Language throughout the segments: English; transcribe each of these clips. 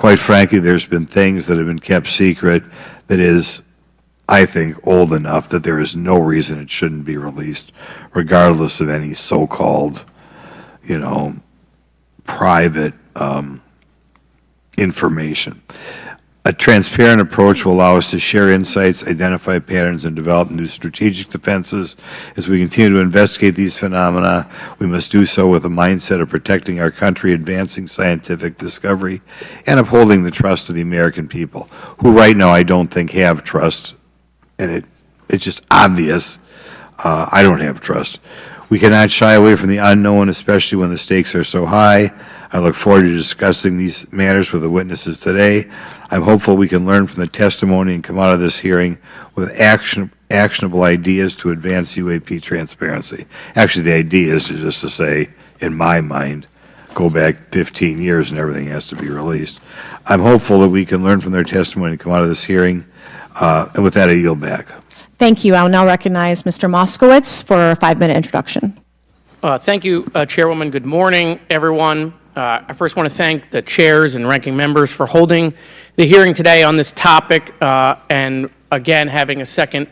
quite frankly, there's been things that have been kept secret that is, I think, old enough that there is no reason it shouldn't be released, regardless of any so-called, private information. A transparent approach will allow us to share insights, identify patterns, and develop new strategic defenses. As we continue to investigate these phenomena, we must do so with a mindset of protecting our country, advancing scientific discovery, and upholding the trust of the American people, who right now I don't think have trust, and it's just obvious I don't have trust. We cannot shy away from the unknown, especially when the stakes are so high. I look forward to discussing these matters with the witnesses today. I'm hopeful we can learn from the testimony and come out of this hearing with actionable ideas to advance UAP transparency. Actually, the idea is just to say, in my mind, go back 15 years and everything has to be released. I'm hopeful that we can learn from their testimony and come out of this hearing. And with that, I yield back. Thank you. I'll now recognize Mr. Moskowitz for a 5-minute introduction. Thank you, Chairwoman. Good morning, everyone. I first want to thank the chairs and ranking members for holding the hearing today on this topic and, again, having a second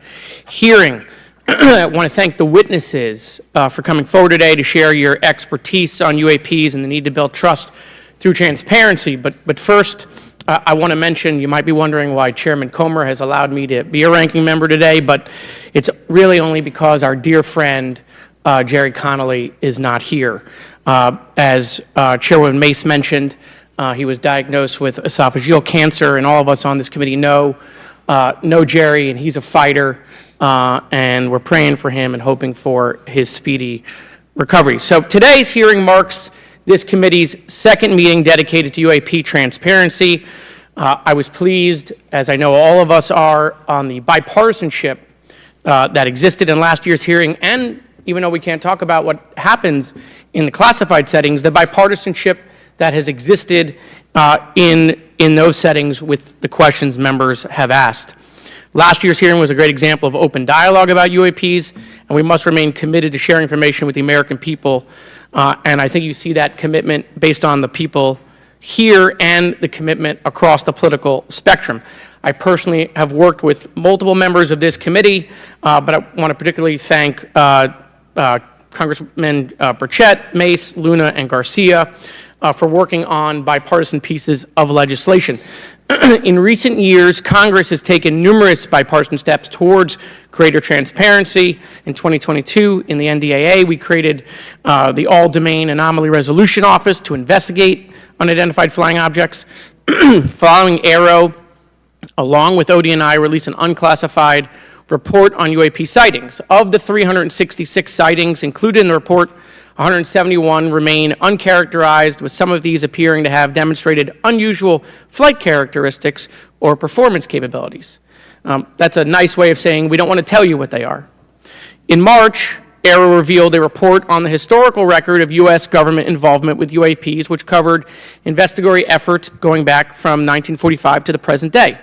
hearing. I want to thank the witnesses for coming forward today to share your expertise on UAPs and the need to build trust through transparency. But first, I want to mention, you might be wondering why Chairman Comer has allowed me to be a ranking member today, but it's really only because our dear friend Jerry Connolly is not here. As Chairwoman Mace mentioned, he was diagnosed with esophageal cancer, and all of us on this committee know Jerry, and he's a fighter, and we're praying for him and hoping for his speedy recovery. So today's hearing marks this committee's second meeting dedicated to UAP transparency. I was pleased, as I know all of us are, on the bipartisanship that existed in last year's hearing, and even though we can't talk about what happens in the classified settings, the bipartisanship that has existed in those settings with the questions members have asked. Last year's hearing was a great example of open dialogue about UAPs, and we must remain committed to sharing information with the American people. And I think you see that commitment based on the people here and the commitment across the political spectrum. I personally have worked with multiple members of this committee, but I want to particularly thank Congressman Burchett, Mace, Luna, and Garcia for working on bipartisan pieces of legislation. In recent years, Congress has taken numerous bipartisan steps towards greater transparency. In 2022, in the NDAA, we created the All-Domain Anomaly Resolution Office to investigate unidentified flying objects. Following AARO, along with ODNI, released an unclassified report on UAP sightings. Of the 366 sightings included in the report, 171 remain uncharacterized, with some of these appearing to have demonstrated unusual flight characteristics or performance capabilities. That's a nice way of saying we don't want to tell you what they are. In March, AARO revealed a report on the historical record of U.S. government involvement with UAPs, which covered investigatory efforts going back from 1945 to the present day.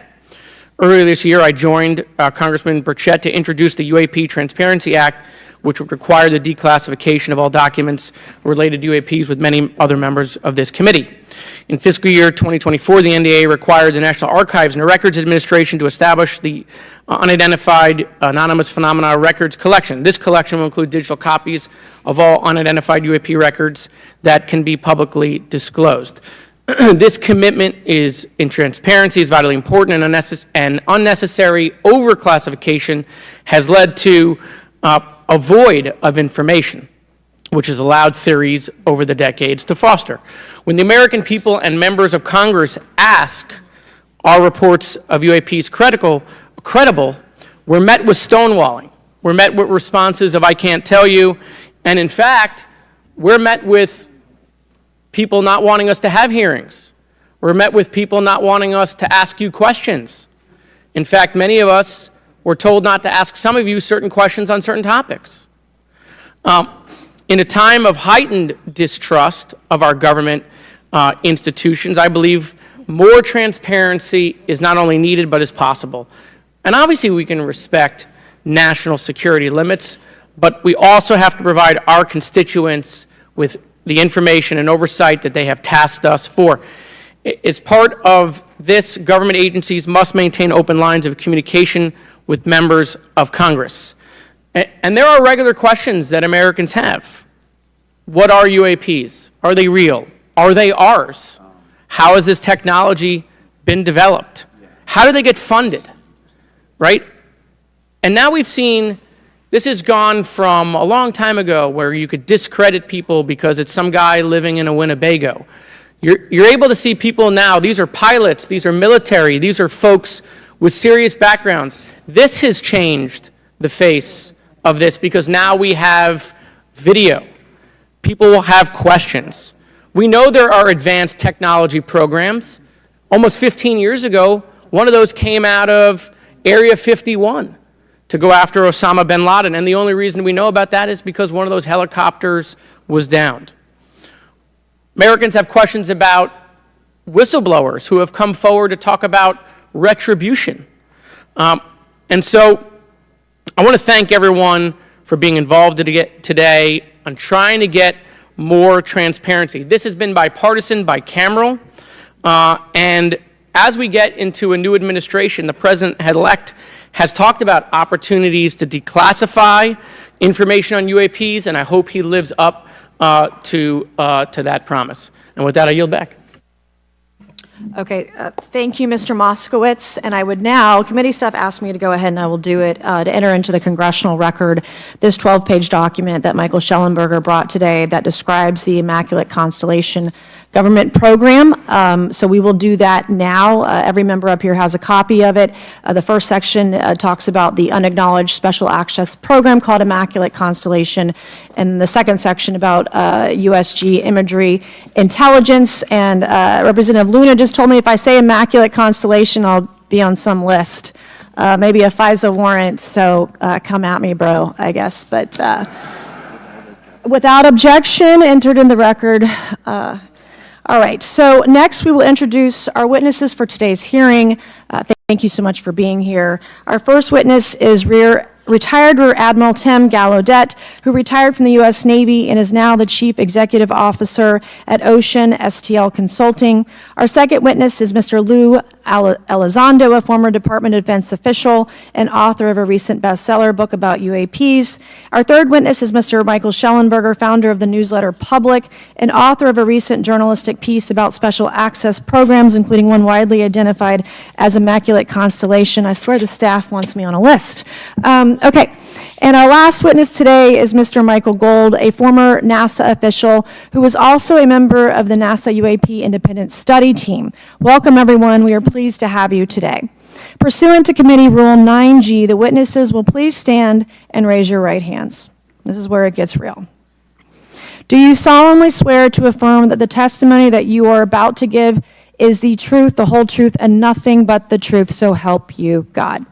Earlier this year, I joined Congressman Burchett to introduce the UAP Transparency Act, which would require the declassification of all documents related to UAPs with many other members of this committee. In fiscal year 2024, the NDAA required the National Archives and Records Administration to establish the Unidentified Anomalous Phenomena Records Collection. This collection will include digital copies of all unidentified UAP records that can be publicly disclosed. This commitment in transparency is vitally important, and unnecessary overclassification has led to a void of information, which has allowed theories over the decades to foster. When the American people and members of Congress ask, are reports of UAPs credible, we're met with stonewalling. We're met with responses of, I can't tell you, and in fact, we're met with people not wanting us to have hearings. We're met with people not wanting us to ask you questions. In fact, many of us were told not to ask some of you certain questions on certain topics. In a time of heightened distrust of our government institutions, I believe more transparency is not only needed but is possible. And obviously we can respect national security limits, but we also have to provide our constituents with the information and oversight that they have tasked us for. As part of this, government agencies must maintain open lines of communication with members of Congress. And there are regular questions that Americans have. What are UAPs? Are they real? Are they ours? How has this technology been developed? How do they get funded? Right? And now we've seen this has gone from a long time ago where you could discredit people because it's some guy living in a Winnebago. You're able to see people now, these are pilots, these are military, these are folks with serious backgrounds. This has changed the face of this because now we have video. People will have questions. We know there are advanced technology programs. Almost 15 years ago, one of those came out of Area 51 to go after Osama bin Laden, and the only reason we know about that is because one of those helicopters was downed. Americans have questions about whistleblowers who have come forward to talk about retribution. And so I want to thank everyone for being involved today on trying to get more transparency. This has been bipartisan, bicameral, and as we get into a new administration, the President-elect has talked about opportunities to declassify information on UAPs, and I hope he lives up to that promise. And with that, I yield back. Okay, thank you, Mr. Moskowitz. And I would now, committee staff asked me to go ahead and I will do it, to enter into the congressional record this 12-page document that Michael Shellenberger brought today that describes the Immaculate Constellation government program. So we will do that now. Every member up here has a copy of it. The first section talks about the unacknowledged special access program called Immaculate Constellation, and the second section about USG imagery intelligence. And Representative Luna just told me if I say Immaculate Constellation, I'll be on some list. Maybe a FISA warrant, so come at me, bro, I guess. But without objection, entered in the record. All right, so next we will introduce our witnesses for today's hearing. Thank you so much for being here. Our first witness is retired Rear Admiral Tim Gallaudet, who retired from the U.S. Navy and is now the Chief Executive Officer at Ocean STL Consulting. Our second witness is Mr. Lou Elizondo, a former Department of Defense official and author of a recent bestseller book about UAPs. Our third witness is Mr. Michael Shellenberger, founder of the newsletter Public and author of a recent journalistic piece about special access programs, including one widely identified as Immaculate Constellation. I swear the staff wants me on a list. Okay, and our last witness today is Mr. Michael Gold, a former NASA official who was also a member of the NASA UAP Independent Study Team. Welcome, everyone. We are pleased to have you today. Pursuant to Committee Rule 9G, the witnesses will please stand and raise your right hands. This is where it gets real. Do you solemnly swear to affirm that the testimony that you are about to give is the truth, the whole truth, and nothing but the truth, so help you God?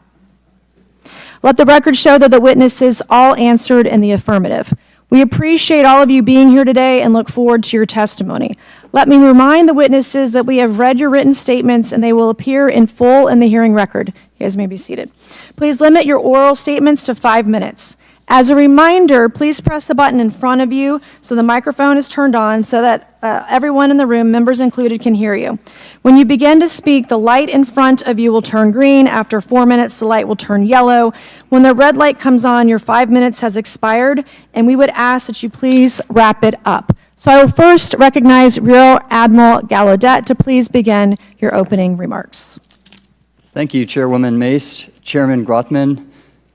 Let the record show that the witnesses all answered in the affirmative. We appreciate all of you being here today and look forward to your testimony. Let me remind the witnesses that we have read your written statements and they will appear in full in the hearing record. You guys may be seated. Please limit your oral statements to 5 minutes. As a reminder, please press the button in front of you so the microphone is turned on so that everyone in the room, members included, can hear you. When you begin to speak, the light in front of you will turn green. After 4 minutes, the light will turn yellow. When the red light comes on, your 5 minutes has expired, and we would ask that you please wrap it up. So I will first recognize Rear Admiral Gallaudet to please begin your opening remarks. Thank you, Chairwoman Mace, Chairman Grothman,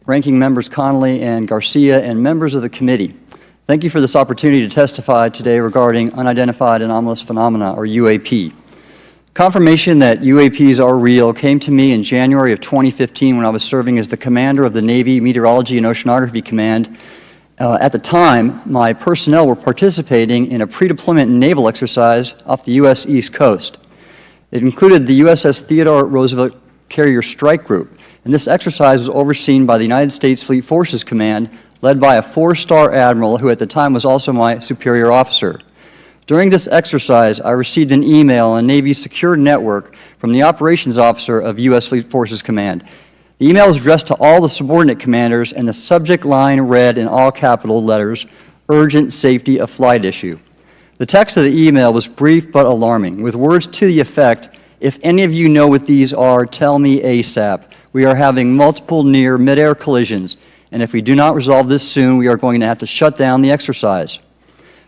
Ranking Members Connolly and Garcia, and members of the committee. Thank you for this opportunity to testify today regarding Unidentified Anomalous Phenomena, or UAP. Confirmation that UAPs are real came to me in January of 2015 when I was serving as the commander of the Navy Meteorology and Oceanography Command. At the time, my personnel were participating in a pre-deployment naval exercise off the U.S. East Coast. It included the USS Theodore Roosevelt Carrier Strike Group, and this exercise was overseen by the United States Fleet Forces Command, led by a 4-star admiral who at the time was also my superior officer. During this exercise, I received an email on Navy's secure network from the operations officer of U.S. Fleet Forces Command. The email was addressed to all the subordinate commanders, and the subject line read in all capital letters, "Urgent Safety of Flight Issue." The text of the email was brief but alarming, with words to the effect, "If any of you know what these are, tell me ASAP. We are having multiple near mid-air collisions, and if we do not resolve this soon, we are going to have to shut down the exercise."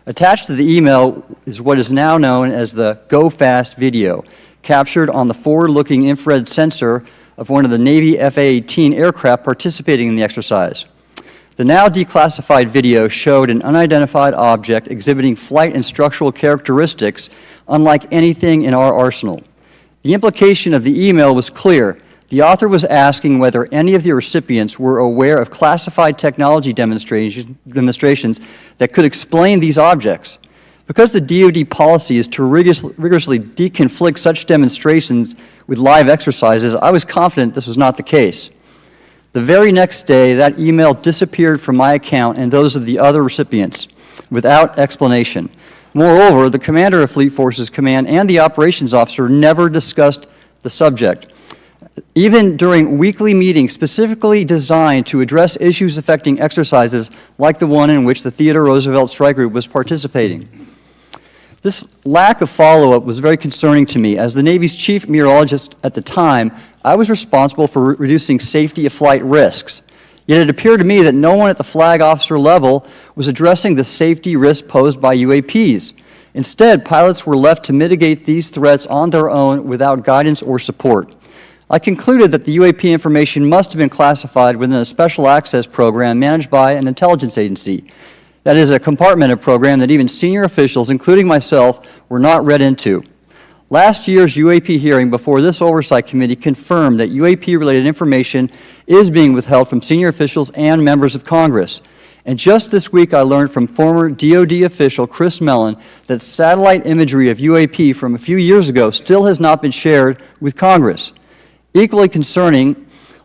Attached to the email is what is now known as the Go Fast video, captured on the forward-looking infrared sensor of one of the Navy F-A-18 aircraft participating in the exercise. The now declassified video showed an unidentified object exhibiting flight and structural characteristics unlike anything in our arsenal. The implication of the email was clear. The author was asking whether any of the recipients were aware of classified technology demonstrations that could explain these objects. Because the DoD policy is to rigorously deconflict such demonstrations with live exercises, I was confident this was not the case. The very next day, that email disappeared from my account and those of the other recipients without explanation. Moreover, the commander of Fleet Forces Command and the operations officer never discussed the subject. Even during weekly meetings specifically designed to address issues affecting exercises like the one in which the Theodore Roosevelt Strike Group was participating. This lack of follow-up was very concerning to me. As the Navy's chief meteorologist at the time, I was responsible for reducing safety of flight risks. Yet it appeared to me that no one at the flag officer level was addressing the safety risk posed by UAPs. Instead, pilots were left to mitigate these threats on their own without guidance or support. I concluded that the UAP information must have been classified within a special access program managed by an intelligence agency. That is a compartmented program that even senior officials, including myself, were not read into. Last year's UAP hearing before this Oversight Committee confirmed that UAP-related information is being withheld from senior officials and members of Congress. And just this week, I learned from former DoD official Chris Mellon that satellite imagery of UAP from a few years ago still has not been shared with Congress. Equally concerning,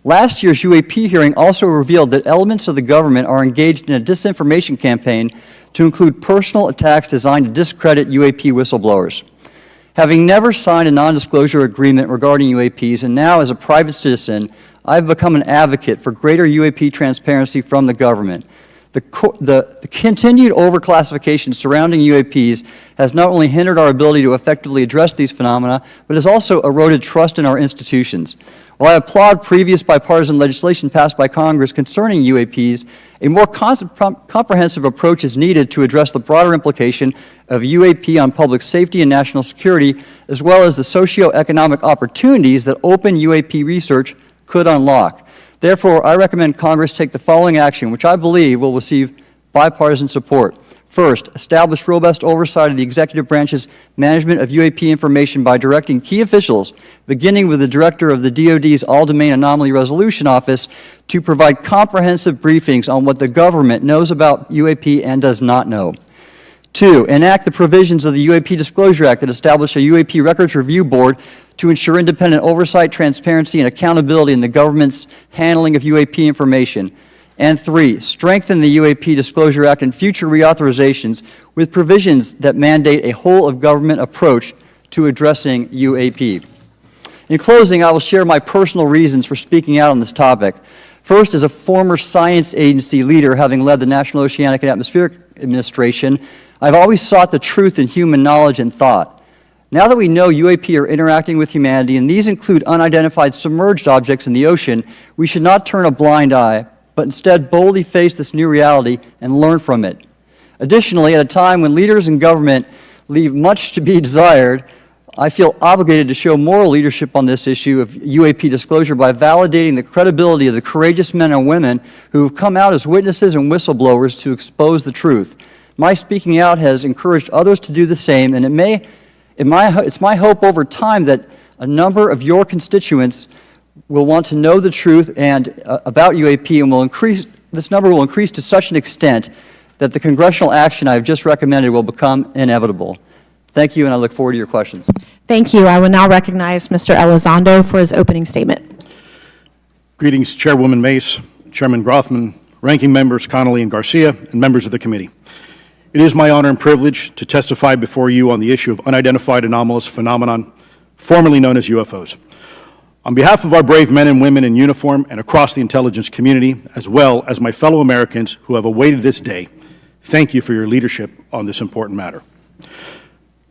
last year's UAP hearing also revealed that elements of the government are engaged in a disinformation campaign to include personal attacks designed to discredit UAP whistleblowers. Having never signed a non-disclosure agreement regarding UAPs, and now as a private citizen, I've become an advocate for greater UAP transparency from the government. The continued overclassification surrounding UAPs has not only hindered our ability to effectively address these phenomena, but has also eroded trust in our institutions. While I applaud previous bipartisan legislation passed by Congress concerning UAPs, a more comprehensive approach is needed to address the broader implication of UAP on public safety and national security, as well as the socioeconomic opportunities that open UAP research could unlock. Therefore, I recommend Congress take the following action, which I believe will receive bipartisan support. First, establish robust oversight of the executive branch's management of UAP information by directing key officials, beginning with the director of the DoD's All-Domain Anomaly Resolution Office, to provide comprehensive briefings on what the government knows about UAP and does not know. Two, enact the provisions of the UAP Disclosure Act that establish a UAP Records Review Board to ensure independent oversight, transparency, and accountability in the government's handling of UAP information. And three, strengthen the UAP Disclosure Act and future reauthorizations with provisions that mandate a whole-of-government approach to addressing UAP. In closing, I will share my personal reasons for speaking out on this topic. First, as a former science agency leader, having led the National Oceanic and Atmospheric Administration, I've always sought the truth in human knowledge and thought. Now that we know UAP are interacting with humanity, and these include unidentified submerged objects in the ocean, we should not turn a blind eye, but instead boldly face this new reality and learn from it. Additionally, at a time when leaders in government leave much to be desired, I feel obligated to show moral leadership on this issue of UAP disclosure by validating the credibility of the courageous men and women who have come out as witnesses and whistleblowers to expose the truth. My speaking out has encouraged others to do the same, and it's my hope over time that a number of your constituents will want to know the truth and about UAP, and this number will increase to such an extent that the congressional action I have just recommended will become inevitable. Thank you, and I look forward to your questions. Thank you. I will now recognize Mr. Elizondo for his opening statement. Greetings, Chairwoman Mace, Chairman Grothman, Ranking Members Connolly and Garcia, and members of the committee. It is my honor and privilege to testify before you on the issue of unidentified anomalous phenomenon, formerly known as UFOs. On behalf of our brave men and women in uniform and across the intelligence community, as well as my fellow Americans who have awaited this day, thank you for your leadership on this important matter.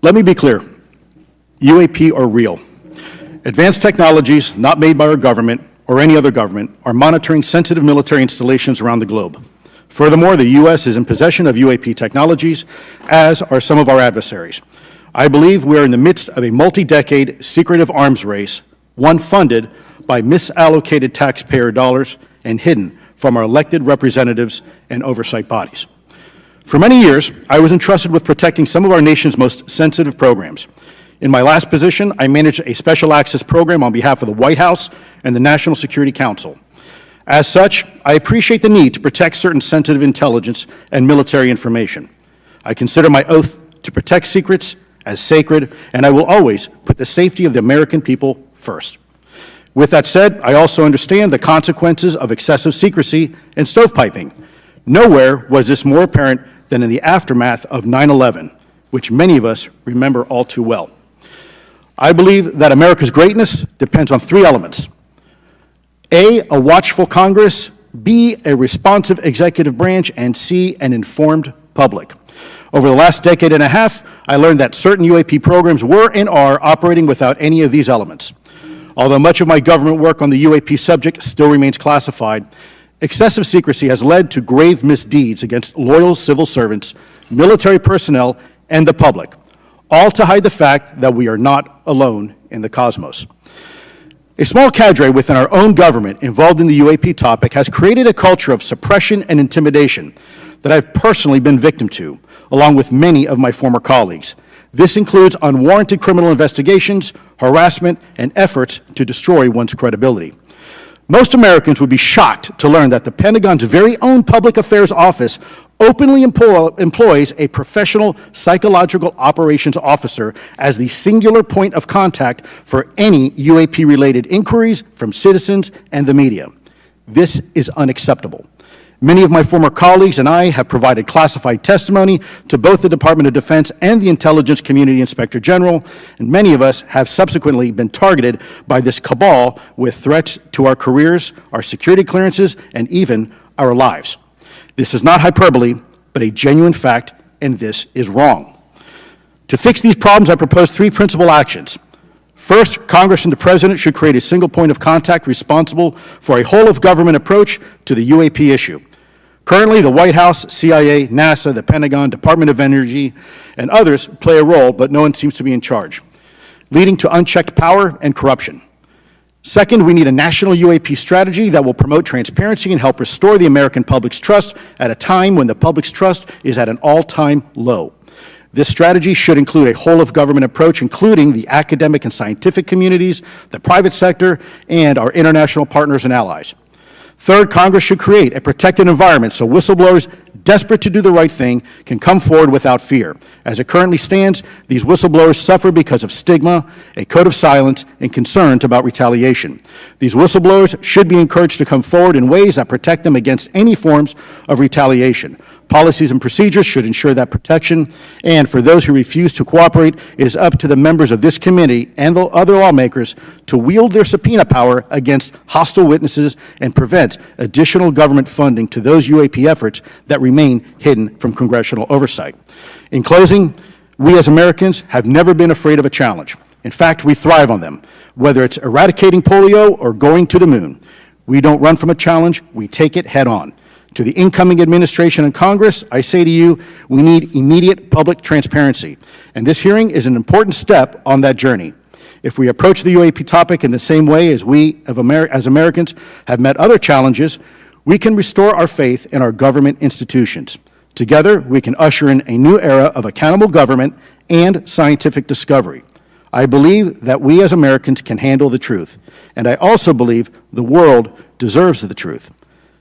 Let me be clear. UAP are real. Advanced technologies, not made by our government or any other government, are monitoring sensitive military installations around the globe. Furthermore, the U.S. is in possession of UAP technologies, as are some of our adversaries. I believe we are in the midst of a multi-decade secretive arms race, one funded by misallocated taxpayer dollars and hidden from our elected representatives and oversight bodies. For many years, I was entrusted with protecting some of our nation's most sensitive programs. In my last position, I managed a special access program on behalf of the White House and the National Security Council. As such, I appreciate the need to protect certain sensitive intelligence and military information. I consider my oath to protect secrets as sacred, and I will always put the safety of the American people first. With that said, I also understand the consequences of excessive secrecy and stovepiping. Nowhere was this more apparent than in the aftermath of 9/11, which many of us remember all too well. I believe that America's greatness depends on three elements: A, a watchful Congress, B, a responsive executive branch, and C, an informed public. Over the last decade and a half, I learned that certain UAP programs were and are operating without any of these elements. Although much of my government work on the UAP subject still remains classified, excessive secrecy has led to grave misdeeds against loyal civil servants, military personnel, and the public, all to hide the fact that we are not alone in the cosmos. A small cadre within our own government involved in the UAP topic has created a culture of suppression and intimidation that I've personally been victim to, along with many of my former colleagues. This includes unwarranted criminal investigations, harassment, and efforts to destroy one's credibility. Most Americans would be shocked to learn that the Pentagon's very own Public Affairs Office openly employs a professional psychological operations officer as the singular point of contact for any UAP-related inquiries from citizens and the media. This is unacceptable. Many of my former colleagues and I have provided classified testimony to both the Department of Defense and the Intelligence Community Inspector General, and many of us have subsequently been targeted by this cabal with threats to our careers, our security clearances, and even our lives. This is not hyperbole, but a genuine fact, and this is wrong. To fix these problems, I propose three principal actions. First, Congress and the President should create a single point of contact responsible for a whole-of-government approach to the UAP issue. Currently, the White House, CIA, NASA, the Pentagon, Department of Energy, and others play a role, but no one seems to be in charge, leading to unchecked power and corruption. Second, we need a national UAP strategy that will promote transparency and help restore the American public's trust at a time when the public's trust is at an all-time low. This strategy should include a whole-of-government approach, including the academic and scientific communities, the private sector, and our international partners and allies. Third, Congress should create a protected environment so whistleblowers desperate to do the right thing can come forward without fear. As it currently stands, these whistleblowers suffer because of stigma, a code of silence, and concerns about retaliation. These whistleblowers should be encouraged to come forward in ways that protect them against any forms of retaliation. Policies and procedures should ensure that protection, and for those who refuse to cooperate, it is up to the members of this committee and the other lawmakers to wield their subpoena power against hostile witnesses and prevent additional government funding to those UAP efforts that remain hidden from congressional oversight. In closing, we as Americans have never been afraid of a challenge. In fact, we thrive on them, whether it's eradicating polio or going to the moon. We don't run from a challenge, we take it head on. To the incoming administration and Congress, I say to you, we need immediate public transparency, and this hearing is an important step on that journey. If we approach the UAP topic in the same way as we, as Americans, have met other challenges, we can restore our faith in our government institutions. Together, we can usher in a new era of accountable government and scientific discovery. I believe that we as Americans can handle the truth, and I also believe the world deserves the truth.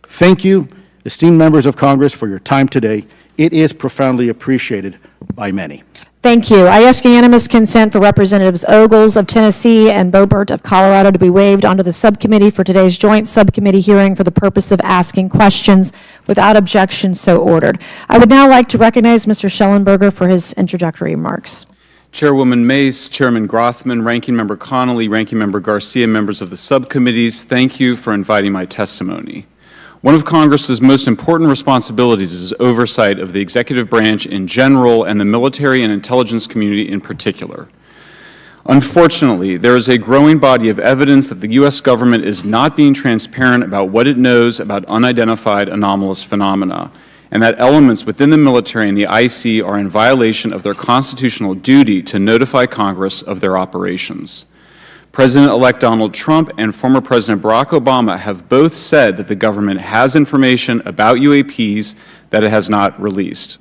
Thank you, esteemed members of Congress, for your time today. It is profoundly appreciated by many. Thank you. I ask unanimous consent for Representatives Ogles of Tennessee and Boebert of Colorado to be waived onto the subcommittee for today's joint subcommittee hearing for the purpose of asking questions. Without objection, so ordered. I would now like to recognize Mr. Shellenberger for his introductory remarks. Chairwoman Mace, Chairman Grothman, Ranking Member Connolly, Ranking Member Garcia, members of the subcommittees, thank you for inviting my testimony. One of Congress's most important responsibilities is oversight of the executive branch in general and the military and intelligence community in particular. Unfortunately, there is a growing body of evidence that the U.S. government is not being transparent about what it knows about unidentified anomalous phenomena, and that elements within the military and the IC are in violation of their constitutional duty to notify Congress of their operations. President-elect Donald Trump and former President Barack Obama have both said that the government has information about UAPs that it has not released.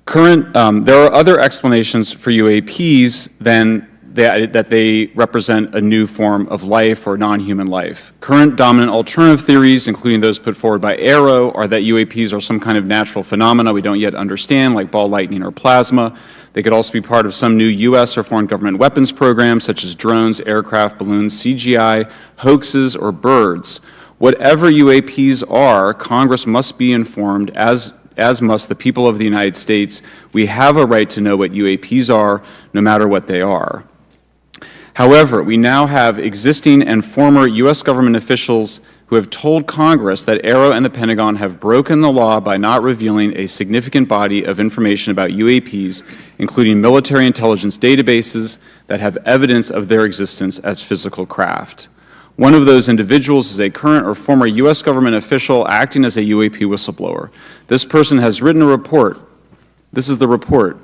There are other explanations for UAPs than that they represent a new form of life or non-human life. Current dominant alternative theories, including those put forward by AARO, are that UAPs are some kind of natural phenomena we don't yet understand, like ball lightning or plasma. They could also be part of some new U.S. or foreign government weapons programs, such as drones, aircraft, balloons, CGI, hoaxes, or birds. Whatever UAPs are, Congress must be informed, as must the people of the United States. We have a right to know what UAPs are, no matter what they are. However, we now have existing and former U.S. government officials who have told Congress that AARO and the Pentagon have broken the law by not revealing a significant body of information about UAPs, including military intelligence databases that have evidence of their existence as physical craft. One of those individuals is a current or former U.S. government official acting as a UAP whistleblower. This person has written a report. This is the report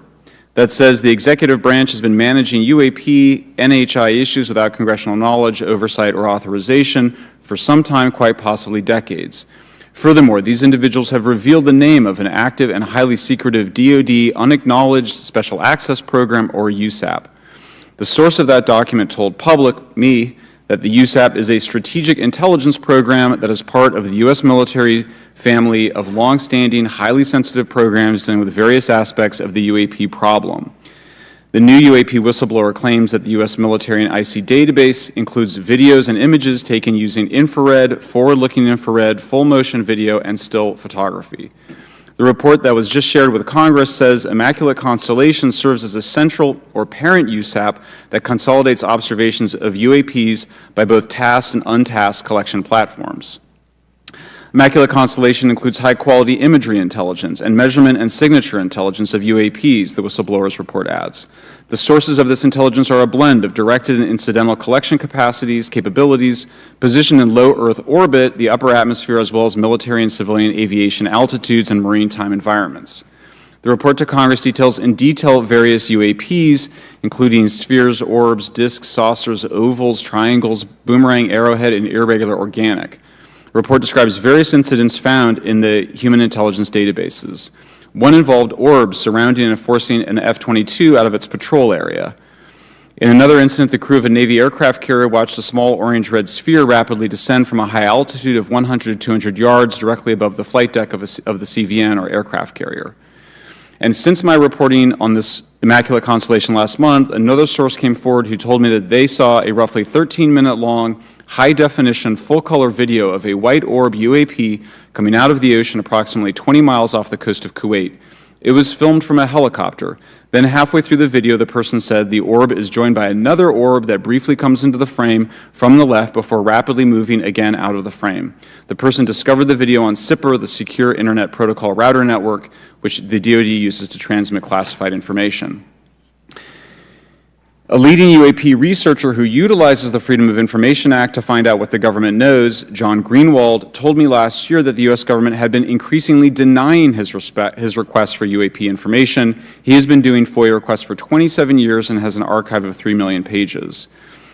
that says the executive branch has been managing UAP, NHI issues without congressional knowledge, oversight, or authorization for some time, quite possibly decades. Furthermore, these individuals have revealed the name of an active and highly secretive DoD unacknowledged special access program, or USAP. The source of that document told me, that the USAP is a strategic intelligence program that is part of the U.S. military family of longstanding, highly sensitive programs dealing with various aspects of the UAP problem. The new UAP whistleblower claims that the U.S. military and IC database includes videos and images taken using infrared, forward-looking infrared, full-motion video, and still photography. The report that was just shared with Congress says Immaculate Constellation serves as a central or parent USAP that consolidates observations of UAPs by both tasked and untasked collection platforms. Immaculate Constellation includes high-quality imagery intelligence and measurement and signature intelligence of UAPs, the whistleblower's report adds. The sources of this intelligence are a blend of directed and incidental collection capabilities, positioned in low Earth orbit, the upper atmosphere, as well as military and civilian aviation altitudes and maritime environments. The report to Congress details in detail various UAPs, including spheres, orbs, disks, saucers, ovals, triangles, boomerang, arrowhead, and irregular organic. The report describes various incidents found in the human intelligence databases. One involved orbs surrounding and forcing an F-22 out of its patrol area. In another incident, the crew of a Navy aircraft carrier watched a small orange-red sphere rapidly descend from a high altitude of 100 to 200 yards directly above the flight deck of the CVN, or aircraft carrier. And since my reporting on this Immaculate Constellation last month, another source came forward who told me that they saw a roughly 13-minute-long, high-definition, full-color video of a white orb UAP coming out of the ocean approximately 20 miles off the coast of Kuwait. It was filmed from a helicopter. Then halfway through the video, the person said the orb is joined by another orb that briefly comes into the frame from the left before rapidly moving again out of the frame. The person discovered the video on SIPR, the Secure Internet Protocol Router Network, which the DoD uses to transmit classified information. A leading UAP researcher who utilizes the Freedom of Information Act to find out what the government knows, John Greenwald, told me last year that the U.S. government had been increasingly denying his request for UAP information. He has been doing FOIA requests for 27 years and has an archive of 3 million pages.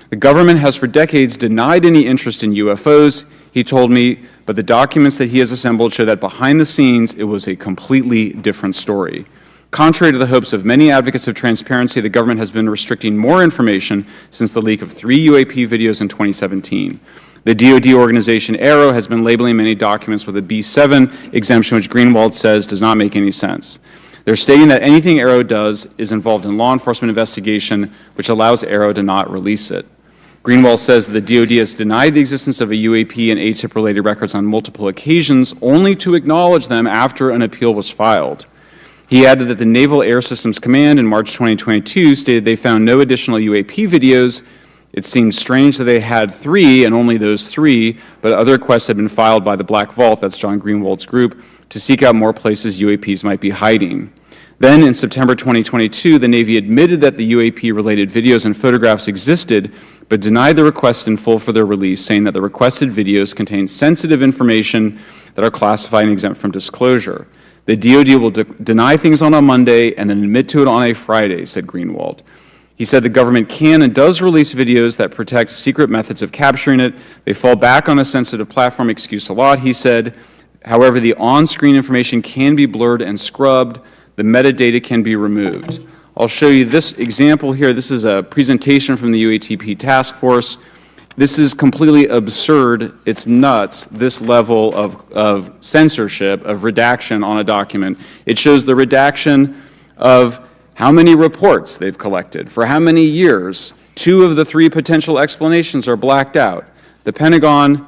The government has for decades denied any interest in UFOs, he told me, but the documents that he has assembled show that behind the scenes it was a completely different story. Contrary to the hopes of many advocates of transparency, the government has been restricting more information since the leak of 3 UAP videos in 2017. The DoD organization AARO has been labeling many documents with a B7 exemption, which Greenwald says does not make any sense. They're stating that anything AARO does is involved in law enforcement investigation, which allows AARO to not release it. Greenwald says that the DoD has denied the existence of a UAP and ATIP-related records on multiple occasions, only to acknowledge them after an appeal was filed. He added that the Naval Air Systems Command in March 2022 stated they found no additional UAP videos, It seemed strange that they had 3 and only those 3, but other requests had been filed by the Black Vault, that's John Greenwald's group, to seek out more places UAPs might be hiding. Then in September 2022, the Navy admitted that the UAP-related videos and photographs existed, but denied the request in full for their release, saying that the requested videos contain sensitive information that are classified and exempt from disclosure. The DoD will deny things on a Monday and then admit to it on a Friday, said Greenwald. He said the government can and does release videos that protect secret methods of capturing it. They fall back on a sensitive platform excuse a lot, he said. However, the on-screen information can be blurred and scrubbed. The metadata can be removed. I'll show you this example here. This is a presentation from the UATP task force. This is completely absurd. It's nuts, this level of censorship, of redaction on a document. It shows the redaction of how many reports they've collected, for how many years. 2 of the 3 potential explanations are blacked out. The Pentagon,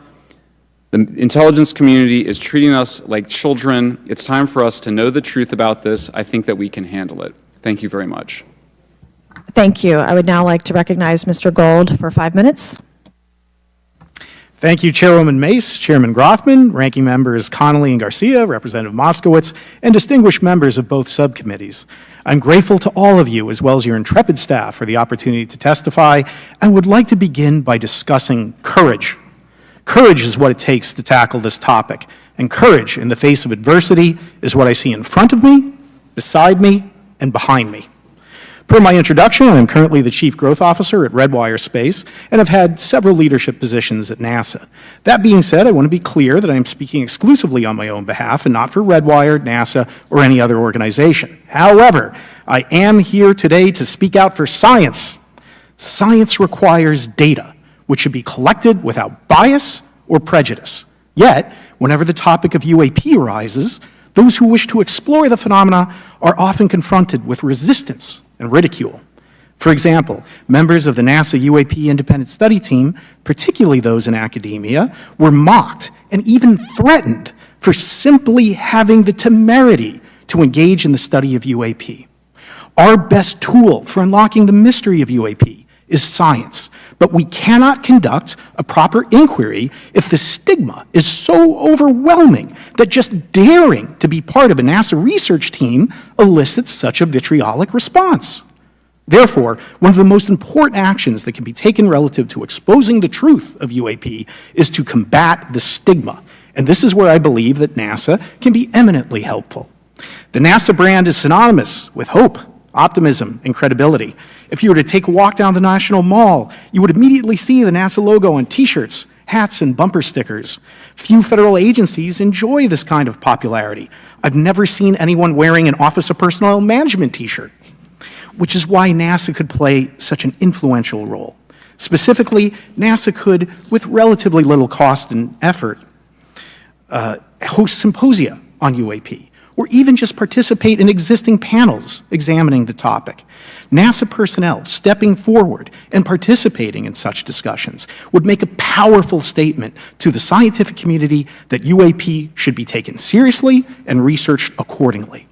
the intelligence community is treating us like children. It's time for us to know the truth about this. I think that we can handle it. Thank you very much. Thank you. I would now like to recognize Mr. Gold for 5 minutes. Thank you, Chairwoman Mace, Chairman Grothman, Ranking Members Connolly and Garcia, Representative Moskowitz, and distinguished members of both subcommittees. I'm grateful to all of you, as well as your intrepid staff, for the opportunity to testify, and would like to begin by discussing courage. Courage is what it takes to tackle this topic, and courage in the face of adversity is what I see in front of me, beside me, and behind me. Per my introduction, I am currently the Chief Growth Officer at Redwire Space and have had several leadership positions at NASA. That being said, I want to be clear that I am speaking exclusively on my own behalf and not for Redwire, NASA, or any other organization. However, I am here today to speak out for science. Science requires data, which should be collected without bias or prejudice. Yet, whenever the topic of UAP arises, those who wish to explore the phenomena are often confronted with resistance and ridicule. For example, members of the NASA UAP Independent Study Team, particularly those in academia, were mocked and even threatened for simply having the temerity to engage in the study of UAP. Our best tool for unlocking the mystery of UAP is science, but we cannot conduct a proper inquiry if the stigma is so overwhelming that just daring to be part of a NASA research team elicits such a vitriolic response. Therefore, one of the most important actions that can be taken relative to exposing the truth of UAP is to combat the stigma, and this is where I believe that NASA can be eminently helpful. The NASA brand is synonymous with hope, optimism, and credibility. If you were to take a walk down the National Mall, you would immediately see the NASA logo on T-shirts, hats, and bumper stickers. Few federal agencies enjoy this kind of popularity. I've never seen anyone wearing an Office of Personnel Management T-shirt, which is why NASA could play such an influential role. Specifically, NASA could, with relatively little cost and effort, host symposia on UAP, or even just participate in existing panels examining the topic. NASA personnel stepping forward and participating in such discussions would make a powerful statement to the scientific community that UAP should be taken seriously and researched accordingly.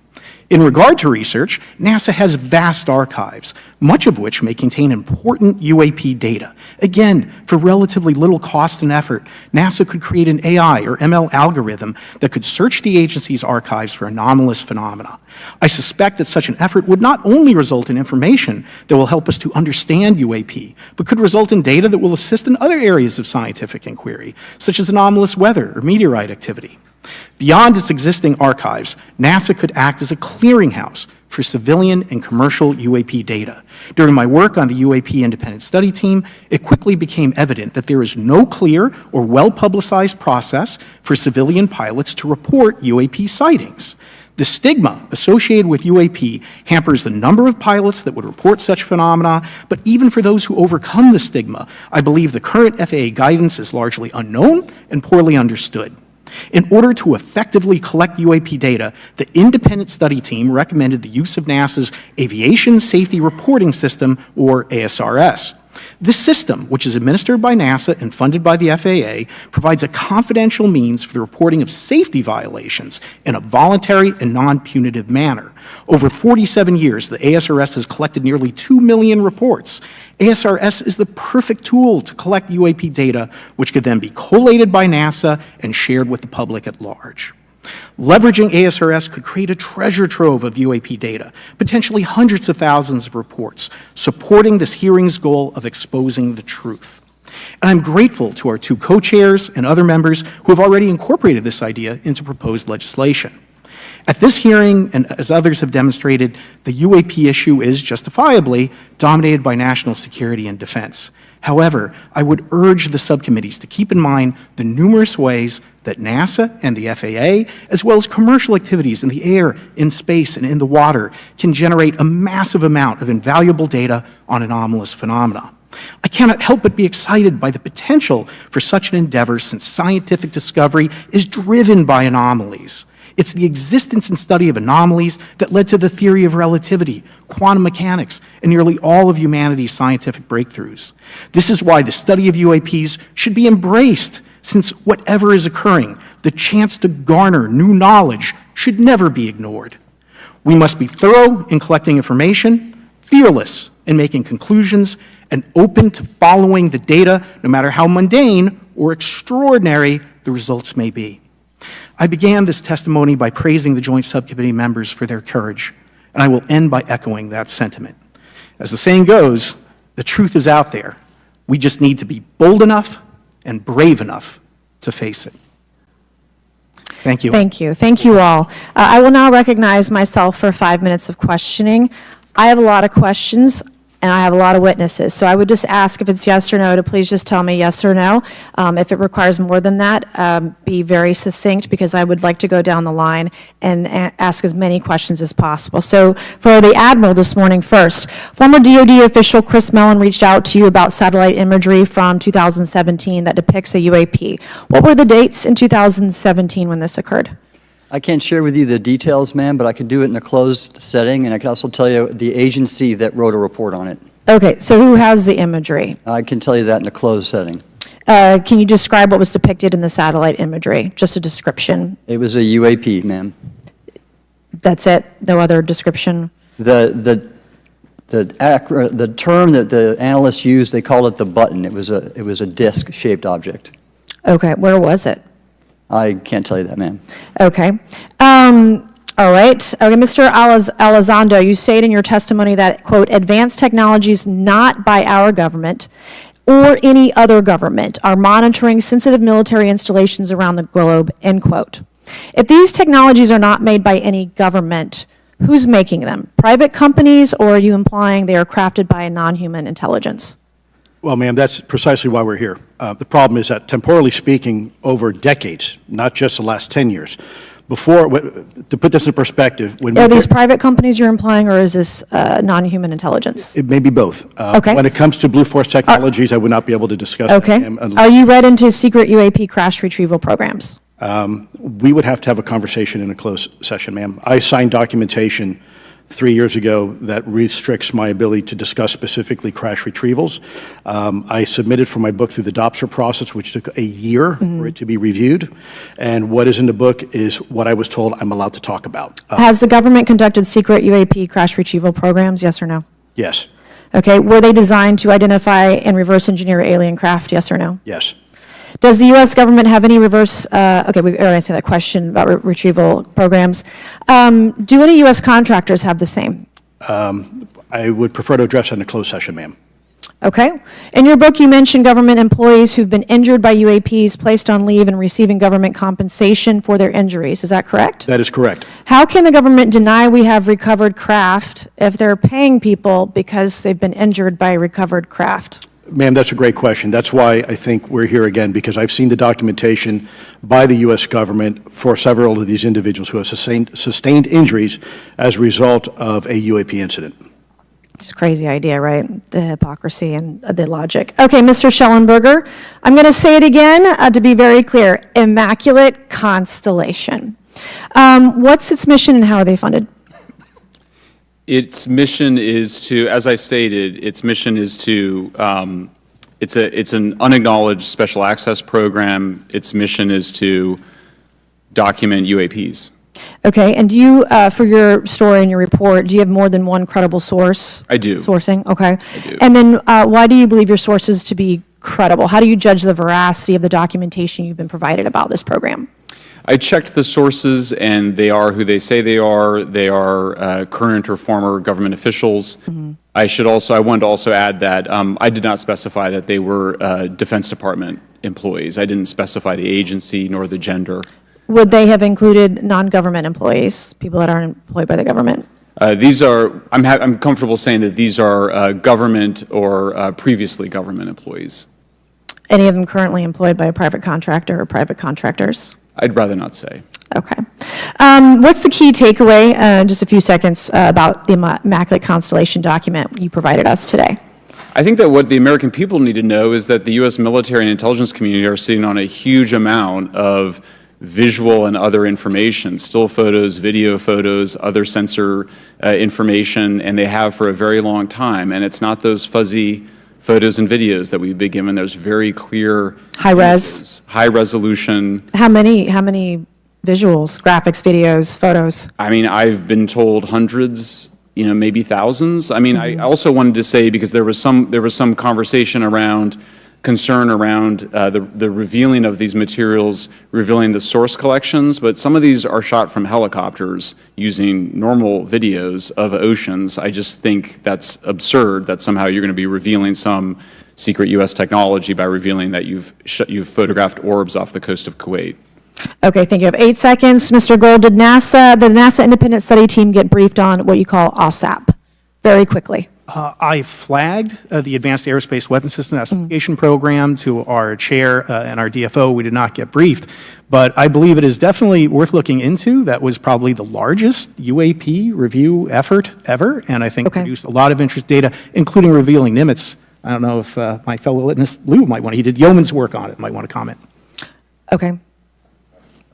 In regard to research, NASA has vast archives, much of which may contain important UAP data. Again, for relatively little cost and effort, NASA could create an AI or ML algorithm that could search the agency's archives for anomalous phenomena. I suspect that such an effort would not only result in information that will help us to understand UAP, but could result in data that will assist in other areas of scientific inquiry, such as anomalous weather or meteorite activity. Beyond its existing archives, NASA could act as a clearinghouse for civilian and commercial UAP data. During my work on the UAP Independent Study Team, it quickly became evident that there is no clear or well-publicized process for civilian pilots to report UAP sightings. The stigma associated with UAP hampers the number of pilots that would report such phenomena, but even for those who overcome the stigma, I believe the current FAA guidance is largely unknown and poorly understood. In order to effectively collect UAP data, the Independent Study Team recommended the use of NASA's Aviation Safety Reporting System, or ASRS. This system, which is administered by NASA and funded by the FAA, provides a confidential means for the reporting of safety violations in a voluntary and non-punitive manner. Over 47 years, the ASRS has collected nearly 2 million reports. ASRS is the perfect tool to collect UAP data, which could then be collated by NASA and shared with the public at large. Leveraging ASRS could create a treasure trove of UAP data, potentially hundreds of thousands of reports, supporting this hearing's goal of exposing the truth. And I'm grateful to our two co-chairs and other members who have already incorporated this idea into proposed legislation. At this hearing, and as others have demonstrated, the UAP issue is justifiably dominated by national security and defense. However, I would urge the subcommittees to keep in mind the numerous ways that NASA and the FAA, as well as commercial activities in the air, in space, and in the water, can generate a massive amount of invaluable data on anomalous phenomena. I cannot help but be excited by the potential for such an endeavor, since scientific discovery is driven by anomalies. It's the existence and study of anomalies that led to the theory of relativity, quantum mechanics, and nearly all of humanity's scientific breakthroughs. This is why the study of UAPs should be embraced, since whatever is occurring, the chance to garner new knowledge should never be ignored. We must be thorough in collecting information, fearless in making conclusions, and open to following the data, no matter how mundane or extraordinary the results may be. I began this testimony by praising the Joint Subcommittee members for their courage, and I will end by echoing that sentiment. As the saying goes, the truth is out there. We just need to be bold enough and brave enough to face it. Thank you. Thank you. Thank you all. I will now recognize myself for 5 minutes of questioning. I have a lot of questions, and I have a lot of witnesses. So I would just ask, if it's yes or no, to please just tell me yes or no. If it requires more than that, be very succinct, because I would like to go down the line and ask as many questions as possible. So for the Admiral this morning first, former DOD official Chris Mellon reached out to you about satellite imagery from 2017 that depicts a UAP. What were the dates in 2017 when this occurred? I can't share with you the details, ma'am, but I can do it in a closed setting, and I can also tell you the agency that wrote a report on it. Okay, so who has the imagery? I can tell you that in a closed setting. Can you describe what was depicted in the satellite imagery? Just a description. It was a UAP, ma'am. That's it? No other description? The term that the analysts used, they called it the button. It was a disc-shaped object. Okay, where was it? I can't tell you that, ma'am. Okay. All right. Okay, Mr. Elizondo, you stated in your testimony that, quote, advanced technologies not by our government or any other government are monitoring sensitive military installations around the globe, end quote. If these technologies are not made by any government, who's making them? Private companies, or are you implying they are crafted by a non-human intelligence? Well, ma'am, that's precisely why we're here. The problem is that, temporally speaking, over decades, not just the last 10 years, to put this in perspective, when Are these private companies you're implying, or is this non-human intelligence? it may be both. Okay. When it comes to Blue Force Technologies, I would not be able to discuss that, Okay. ma'am, Are you read into secret UAP crash retrieval programs? we would have to have a conversation in a closed session, ma'am. I signed documentation 3 years ago that restricts my ability to discuss specifically crash retrievals. I submitted for my book through the DOPSR process, which took a year for it to be reviewed. And what is in the book is what I was told I'm allowed to talk about. Has the government conducted secret UAP crash retrieval programs, yes or no? Yes, Okay, were they designed to identify and reverse engineer alien craft, yes or no? yes. Does the U.S. government have any reverse, okay, we already answered that question about retrieval programs. Do any U.S. contractors have the same? I would prefer to address that in a closed session, ma'am. Okay. In your book, you mentioned government employees who've been injured by UAPs, placed on leave, and receiving government compensation for their injuries. Is that correct? That is correct. How can the government deny we have recovered craft if they're paying people because they've been injured by recovered craft? Ma'am, that's a great question. That's why I think we're here again, because I've seen the documentation by the U.S. government for several of these individuals who have sustained injuries as a result of a UAP incident. It's a crazy idea, right? The hypocrisy and the logic. Okay, Mr. Shellenberger, I'm going to say it again to be very clear. Immaculate Constellation. What's its mission and how are they funded? Its mission is to, as I stated, its mission is to, it's an unacknowledged special access program. Its mission is to document UAPs. Okay, and do you, for your story and your report, do you have more than one credible source? I do. Sourcing, okay. I do. And then why do you believe your sources to be credible? How do you judge the veracity of the documentation you've been provided about this program? I checked the sources, and they are who they say they are. They are current or former government officials. Mm-hmm. I wanted to also add that I did not specify that they were Defense Department employees. I didn't specify the agency nor the gender. Would they have included non-government employees, people that aren't employed by the government? These are, I'm comfortable saying that these are government or previously government employees. Any of them currently employed by a private contractor or private contractors? I'd rather not say. Okay. What's the key takeaway, just a few seconds, about the Immaculate Constellation document you provided us today? I think that what the American people need to know is that the U.S. military and intelligence community are sitting on a huge amount of visual and other information, still photos, video photos, other sensor information, and they have for a very long time. And it's not those fuzzy photos and videos that we've been given. There's very clear High res? high resolution. How many visuals, graphics, videos, photos? I mean, I've been told hundreds, maybe thousands. I mean, I also wanted to say, because there was some conversation around concern around the revealing of these materials, revealing the source collections, but some of these are shot from helicopters using normal videos of oceans. I just think that's absurd that somehow you're going to be revealing some secret U.S. technology by revealing that you've photographed orbs off the coast of Kuwait. Okay, thank you. I have 8 seconds. Mr. Gold, did the NASA Independent Study Team get briefed on what you call OSAP? Very quickly. I flagged the Advanced Aerospace Weapons System Classification Program to our chair and our DFO. We did not get briefed, but I believe it is definitely worth looking into. That was probably the largest UAP review effort ever, and I think produced a lot of interest data, including revealing Nimitz. I don't know if my fellow witness Lou might want to, he did yeoman's work on it, might want to comment. Okay.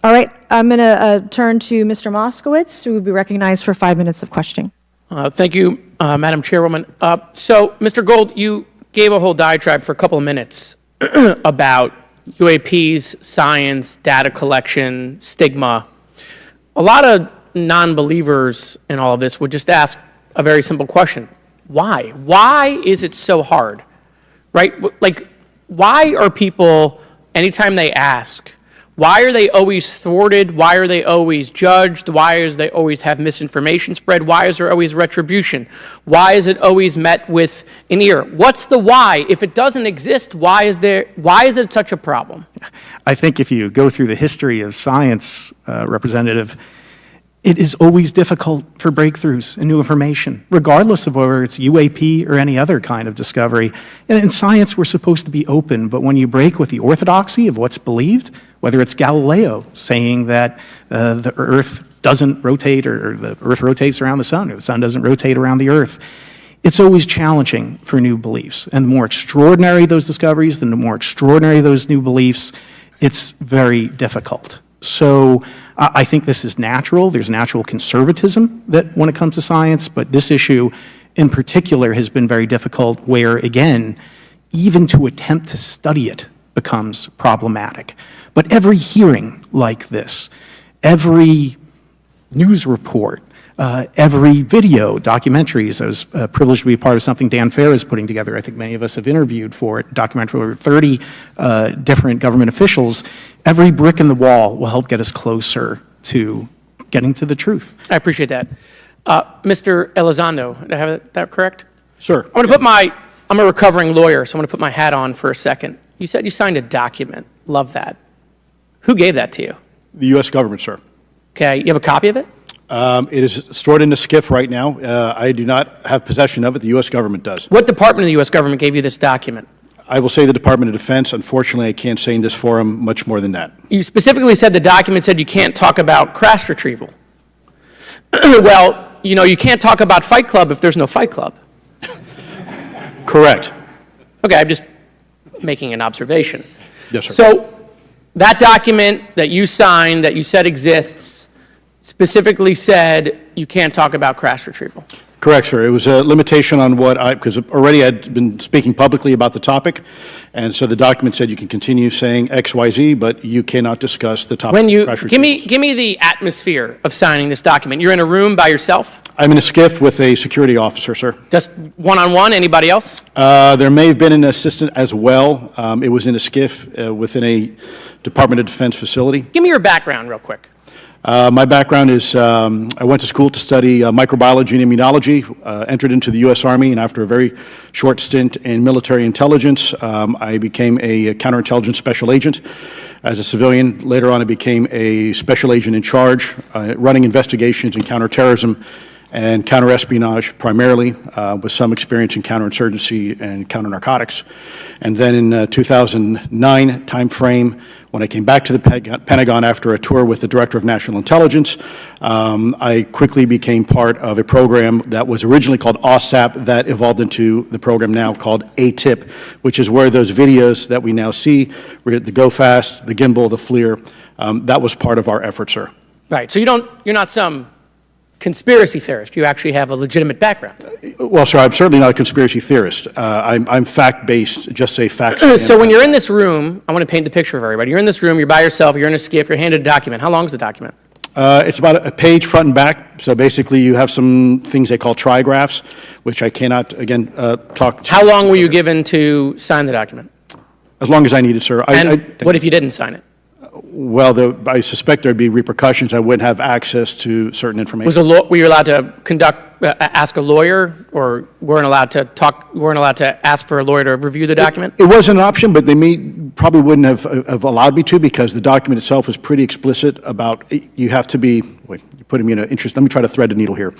All right, I'm going to turn to Mr. Moskowitz, who will be recognized for 5 minutes of questioning. Thank you, Madam Chairwoman. So, Mr. Gold, you gave a whole diatribe for a couple of minutes about UAPs, science, data collection, stigma. A lot of non-believers in all of this would just ask a very simple question. Why? Why is it so hard? Right? Like, why are people, anytime they ask, why are they always thwarted? Why are they always judged? Why is they always have misinformation spread? Why is there always retribution? Why is it always met with an ear? What's the why? If it doesn't exist, why is it such a problem? I think if you go through the history of science, Representative, it is always difficult for breakthroughs and new information, regardless of whether it's UAP or any other kind of discovery. And in science, we're supposed to be open, but when you break with the orthodoxy of what's believed, whether it's Galileo saying that the Earth doesn't rotate or the Earth rotates around the sun or the sun doesn't rotate around the Earth, it's always challenging for new beliefs. And the more extraordinary those discoveries, the more extraordinary those new beliefs, it's very difficult. So I think this is natural. There's natural conservatism that when it comes to science, but this issue in particular has been very difficult where, again, even to attempt to study it becomes problematic. But every hearing like this, every news report, every video, documentaries, I was privileged to be a part of something Dan Fair is putting together. I think many of us have interviewed for it, documentary over 30 different government officials. Every brick in the wall will help get us closer to getting to the truth. I appreciate that. Mr. Elizondo, did I have that correct? Sir. I'm a recovering lawyer, so I'm going to put my hat on for a second. You said you signed a document. Love that. Who gave that to you? The U.S. government, sir. Okay, you have a copy of it? It is stored in a SCIF right now. I do not have possession of it. The U.S. government does. What department of the U.S. government gave you this document? I will say the Department of Defense. Unfortunately, I can't say in this forum much more than that. You specifically said the document said you can't talk about crash retrieval. Well, you can't talk about Fight Club if there's no Fight Club. Correct. Okay, I'm just making an observation. Yes, sir. So that document that you signed, that you said exists, specifically said you can't talk about crash retrieval. Correct, sir. It was a limitation on what because already I'd been speaking publicly about the topic, and so the document said you can continue saying X, Y, Z, but you cannot discuss the topic. When you, crash give refusals. me the atmosphere of signing this document. You're in a room by yourself? I'm in a skiff with a security officer, sir. Just one-on-one, anybody else? There may have been an assistant as well. It was in a skiff within a Department of Defense facility. Give me your background real quick. My background is I went to school to study microbiology and immunology, entered into the U.S. Army, and after a very short stint in military intelligence, I became a counterintelligence special agent. As a civilian, later on I became a special agent in charge, running investigations in counterterrorism and counterespionage primarily, with some experience in counterinsurgency and counternarcotics. And then in 2009 timeframe, when I came back to the Pentagon after a tour with the Director of National Intelligence, I quickly became part of a program that was originally called OSAP that evolved into the program now called ATIP, which is where those videos that we now see, the Go Fast, the gimbal, the FLIR, that was part of our effort, sir. Right, so you're not some conspiracy theorist. You actually have a legitimate background. Well, sir, I'm certainly not a conspiracy theorist. I'm fact-based, just say facts. So when you're in this room, I want to paint the picture for everybody. You're in this room, you're by yourself, you're in a skiff, you're handed a document. How long is the document? It's about a page front and back. So basically, you have some things they call trigraphs, which I cannot, again, talk to. How long were you given to sign the document? As long as I needed, sir. And what if you didn't sign it? Well, I suspect there'd be repercussions. I wouldn't have access to certain information. Were you allowed to ask a lawyer, or weren't allowed to ask for a lawyer to review the document? It was an option, but they probably wouldn't have allowed me to, because the document itself is pretty explicit about you have to be, wait, you're putting me in an interest, let me try to thread the needle here.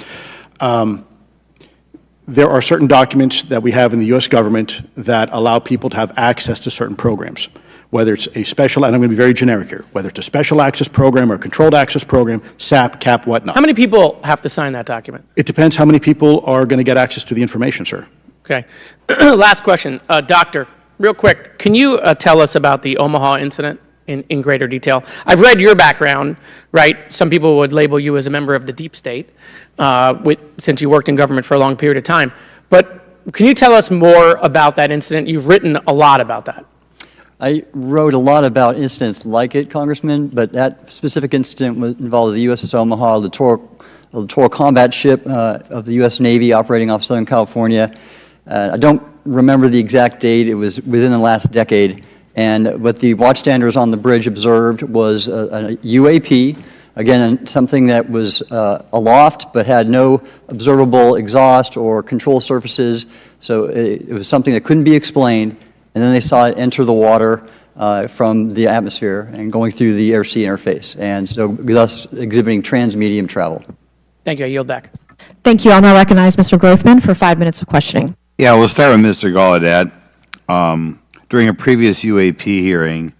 There are certain documents that we have in the U.S. government that allow people to have access to certain programs, whether it's a special, and I'm going to be very generic here, whether it's a special access program or a controlled access program, SAP, CAP, whatnot. How many people have to sign that document? It depends how many people are going to get access to the information, sir. Okay. Last question. Doctor, real quick, can you tell us about the Omaha incident in greater detail? I've read your background, right? Some people would label you as a member of the deep state, since you worked in government for a long period of time. But can you tell us more about that incident? You've written a lot about that. I wrote a lot about incidents like it, Congressman, but that specific incident involved the USS Omaha, the littoral combat ship of the U.S. Navy operating off Southern California. I don't remember the exact date. It was within the last decade. And what the watchstanders on the bridge observed was a UAP, again, something that was aloft but had no observable exhaust or control surfaces. So it was something that couldn't be explained. And then they saw it enter the water from the atmosphere and going through the air-sea interface, and so thus exhibiting trans-medium travel. Thank you. I yield back. Thank you. I'll now recognize Mr. Grothman for 5 minutes of questioning. Yeah, we'll start with Mr. Gallaudet. During a previous UAP hearing,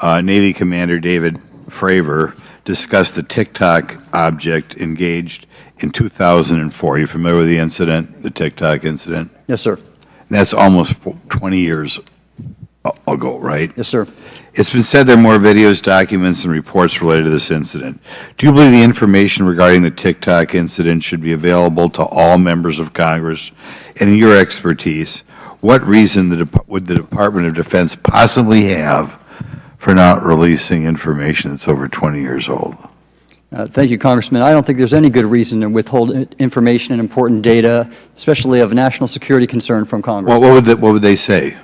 Navy Commander David Fravor discussed the TikTok object engaged in 2004. Are you familiar with the incident, the TikTok incident? Yes, sir. And that's almost 20 years ago, right? Yes, sir. It's been said there are more videos, documents, and reports related to this incident. Do you believe the information regarding the TikTok incident should be available to all members of Congress? And in your expertise, what reason would the Department of Defense possibly have for not releasing information that's over 20 years old? Thank you, Congressman. I don't think there's any good reason to withhold information and important data, especially of national security concern, from Congress. Well, what would they say?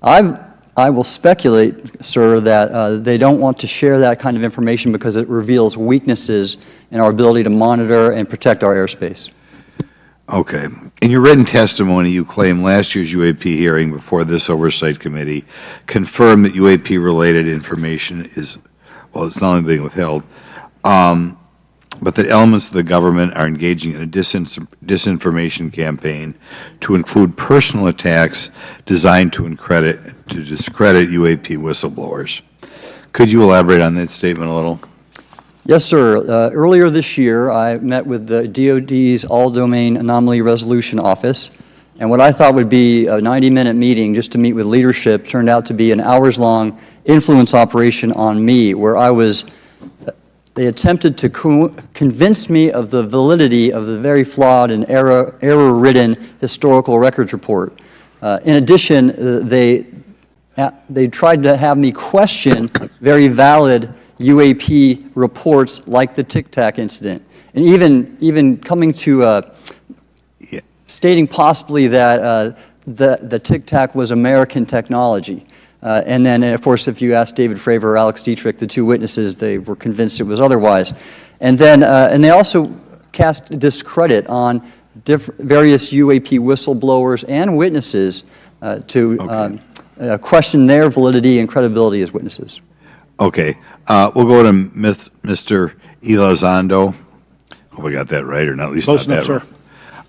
I will speculate, sir, that they don't want to share that kind of information because it reveals weaknesses in our ability to monitor and protect our airspace. Okay. In your written testimony, you claim last year's UAP hearing before this Oversight Committee confirmed that UAP-related information is, well, it's not only being withheld, but that elements of the government are engaging in a disinformation campaign to include personal attacks designed to discredit UAP whistleblowers. Could you elaborate on that statement a little? Yes, sir. Earlier this year, I met with the DoD's All-Domain Anomaly Resolution Office, and what I thought would be a 90-minute meeting just to meet with leadership turned out to be an hours-long influence operation on me, where I was they attempted to convince me of the validity of the very flawed and error-ridden historical records report. In addition, they tried to have me question very valid UAP reports like the Tic Tac incident, and even coming to stating possibly that the Tic Tac was American technology. And then, of course, if you ask David Fravor or Alex Dietrich, the two witnesses, they were convinced it was otherwise. And then, and they also cast discredit on various UAP whistleblowers and witnesses to question their validity and credibility as witnesses. Okay. We'll go to Mr. Elizondo. Hope I got that right, or not, at least Close not enough,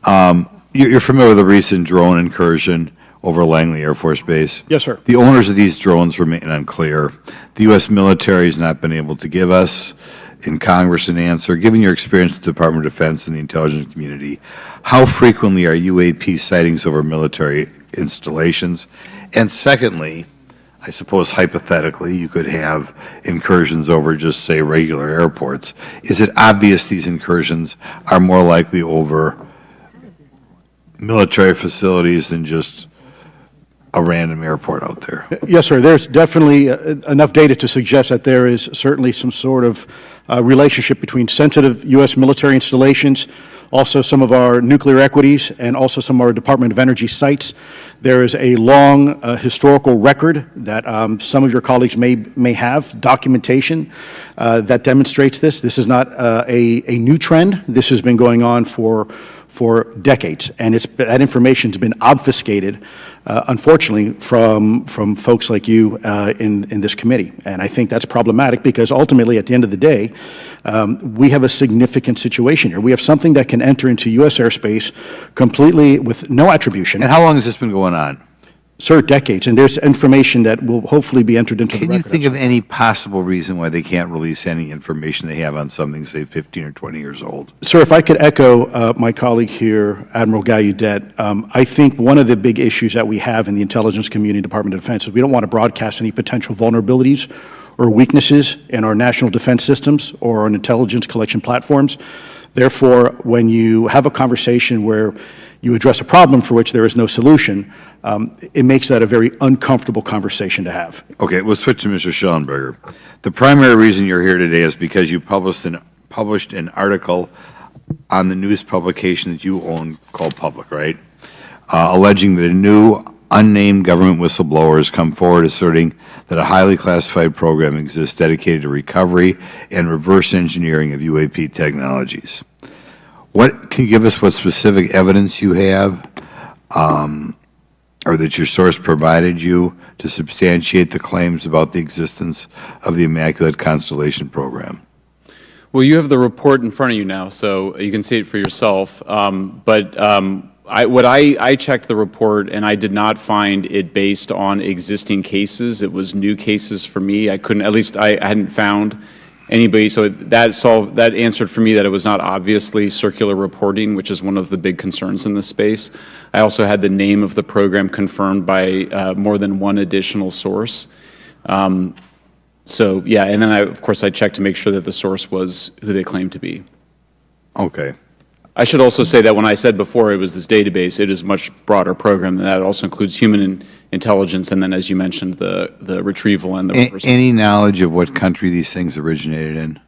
that sir. You're familiar with the recent drone incursion over Langley Air Force Base? Yes, sir. The owners of these drones remain unclear. The U.S. military has not been able to give us in Congress an answer. Given your experience with the Department of Defense and the intelligence community, how frequently are UAP sightings over military installations? And secondly, I suppose hypothetically you could have incursions over just, say, regular airports. Is it obvious these incursions are more likely over military facilities than just a random airport out there? Yes, sir. There's definitely enough data to suggest that there is certainly some sort of relationship between sensitive U.S. military installations, also some of our nuclear equities, and also some of our Department of Energy sites. There is a long historical record that some of your colleagues may have, documentation that demonstrates this. This is not a new trend. This has been going on for decades, and that information's been obfuscated, unfortunately, from folks like you in this committee. And I think that's problematic because ultimately, at the end of the day, we have a significant situation here. We have something that can enter into U.S. airspace completely with no attribution. And how long has this been going on? Sir, decades, and there's information that will hopefully be entered into the record. Can you think of any possible reason why they can't release any information they have on something, say, 15 or 20 years old? Sir, if I could echo my colleague here, Admiral Gallaudet, I think one of the big issues that we have in the intelligence community, Department of Defense, is we don't want to broadcast any potential vulnerabilities or weaknesses in our national defense systems or on intelligence collection platforms. Therefore, when you have a conversation where you address a problem for which there is no solution, it makes that a very uncomfortable conversation to have. Okay, we'll switch to Mr. Shellenberger. The primary reason you're here today is because you published an article on the news publication that you own called Public, right? Alleging that a new unnamed government whistleblower has come forward asserting that a highly classified program exists dedicated to recovery and reverse engineering of UAP technologies. Can you give us what specific evidence you have or that your source provided you to substantiate the claims about the existence of the Immaculate Constellation program? Well, you have the report in front of you now, so you can see it for yourself. I checked the report, and I did not find it based on existing cases. It was new cases for me. I hadn't found anybody, so that answered for me that it was not obviously circular reporting, which is one of the big concerns in this space. I also had the name of the program confirmed by more than one additional source. So yeah, and then of course I checked to make sure that the source was who they claimed to be. Okay. I should also say that when I said before it was this database, it is a much broader program than that. It also includes human intelligence, and then, as you mentioned, the retrieval and the reversal. Any knowledge of what country these things originated in?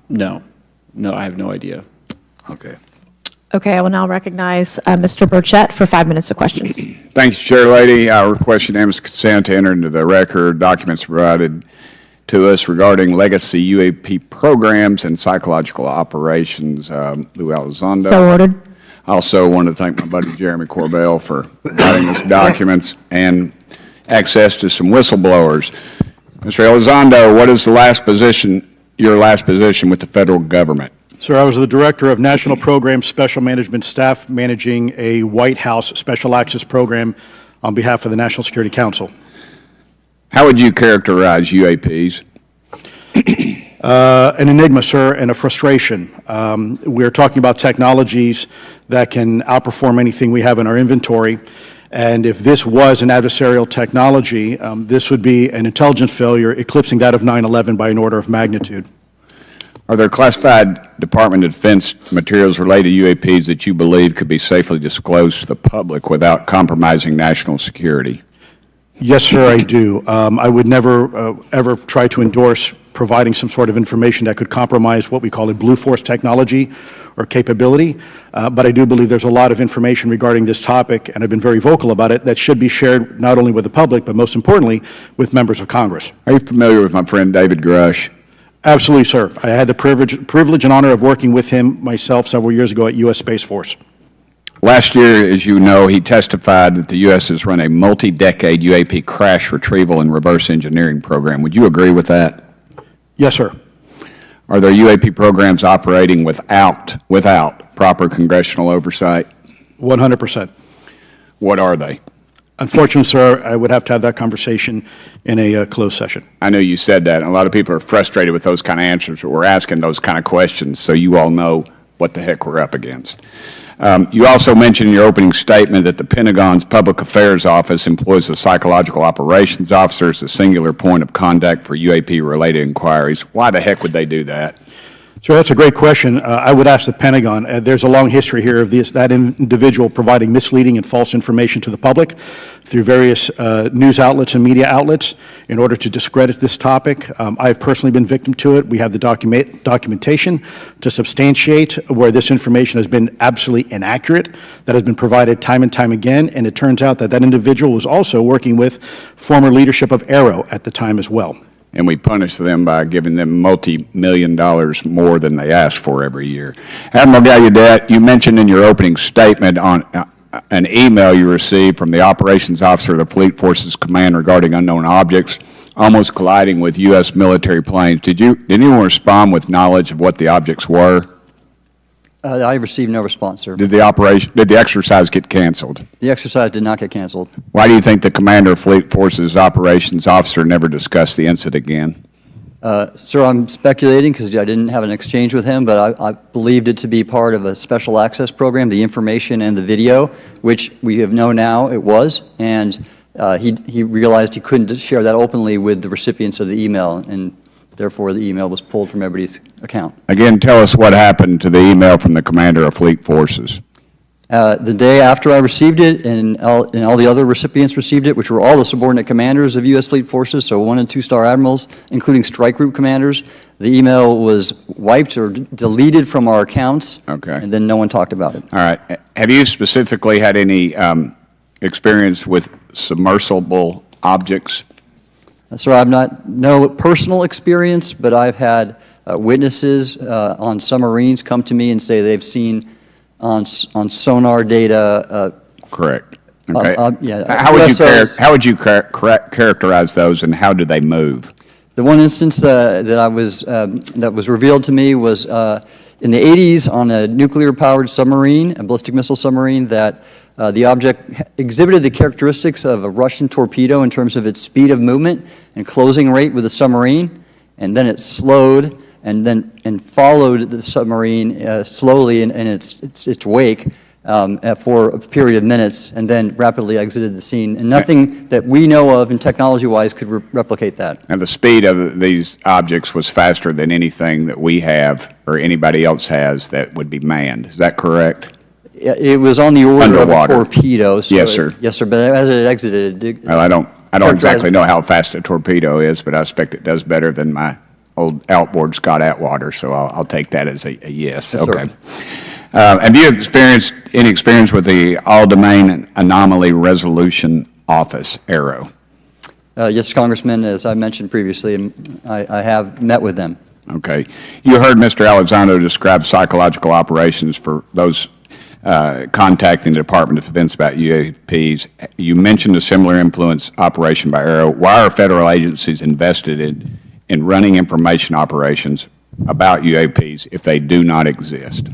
No, I have no idea. Okay. Okay, I will now recognize Mr. Burchett for 5 minutes of questions. Thanks, Chair Lady. I request unanimous consent to enter into the record documents provided to us regarding legacy UAP programs and psychological operations. Lou Elizondo. So ordered. I also want to thank my buddy Jeremy Corbell for providing us documents and access to some whistleblowers. Mr. Elizondo, what is your last position with the federal government? Sir, I was the Director of National Program Special Management Staff managing a White House Special Access Program on behalf of the National Security Council. How would you characterize UAPs? An enigma, sir, and a frustration. We're talking about technologies that can outperform anything we have in our inventory, And if this was an adversarial technology, this would be an intelligence failure eclipsing that of 9/11 by an order of magnitude. Are there classified Department of Defense materials related to UAPs that you believe could be safely disclosed to the public without compromising national security? Yes, sir, I do. I would never, ever try to endorse providing some sort of information that could compromise what we call a blue force technology or capability, but I do believe there's a lot of information regarding this topic, and I've been very vocal about it, that should be shared not only with the public, but most importantly, with members of Congress. Are you familiar with my friend David Grush? Absolutely, sir. I had the privilege and honor of working with him myself several years ago at U.S. Space Force. Last year, as you know, he testified that the U.S. has run a multi-decade UAP crash retrieval and reverse engineering program. Would you agree with that? Yes, sir. Are there UAP programs operating without proper congressional oversight? 100%. What are they? Unfortunately, sir, I would have to have that conversation in a closed session. I know you said that, and a lot of people are frustrated with those kind of answers, but we're asking those kind of questions so you all know what the heck we're up against. You also mentioned in your opening statement that the Pentagon's Public Affairs Office employs a psychological operations officer as the singular point of contact for UAP-related inquiries. Why the heck would they do that? Sir, that's a great question. I would ask the Pentagon. There's a long history here of that individual providing misleading and false information to the public through various news outlets and media outlets in order to discredit this topic. I've personally been victim to it. We have the documentation to substantiate where this information has been absolutely inaccurate, that has been provided time and time again, and it turns out that that individual was also working with former leadership of Aero at the time as well. And we punish them by giving them multi-million dollars more than they ask for every year. Admiral Gallaudet, you mentioned in your opening statement on an email you received from the operations officer of the Fleet Forces Command regarding unknown objects almost colliding with U.S. military planes. Did anyone respond with knowledge of what the objects were? I received no response, sir. Did the exercise get canceled? The exercise did not get canceled. Why do you think the commander of Fleet Forces operations officer never discussed the incident again? Sir, I'm speculating because I didn't have an exchange with him, but I believed it to be part of a special access program, the information and the video, which we have known now it was, and he realized he couldn't share that openly with the recipients of the email, and therefore the email was pulled from everybody's account. Again, tell us what happened to the email from the commander of Fleet Forces. The day after I received it, and all the other recipients received it, which were all the subordinate commanders of U.S. Fleet Forces, so 1- and 2-star admirals, including strike group commanders, the email was wiped or deleted from our accounts, Okay. and then no one talked about it. All right. Have you specifically had any experience with submersible objects? Sir, I've no personal experience, but I've had witnesses on submarines come to me and say they've seen on sonar data. Correct. Okay. Yeah, how would you characterize those, and how do they move? The one instance that was revealed to me was in the 80s on a nuclear-powered submarine, a ballistic missile submarine, that the object exhibited the characteristics of a Russian torpedo in terms of its speed of movement and closing rate with the submarine, and then it slowed and followed the submarine slowly in its wake for a period of minutes, and then rapidly exited the scene. And nothing that we know of and technology-wise could replicate that. And the speed of these objects was faster than anything that we have or anybody else has that would be manned. Is that correct? It was on the order Underwater. of a torpedo. So Yes, sir. Yes, sir, but as it exited, Well, I don't exactly know how fast a torpedo is, but I expect it does better than my old outboard Scott Atwater, so I'll take that as a yes. Yes, sir. Okay. Have you experienced any experience with the All-Domain Anomaly Resolution Office, AARO? Yes, Congressman, as I mentioned previously, I have met with them. Okay. You heard Mr. Elizondo describe psychological operations for those contacting the Department of Defense about UAPs. You mentioned a similar influence operation by AARO. Why are federal agencies invested in running information operations about UAPs if they do not exist?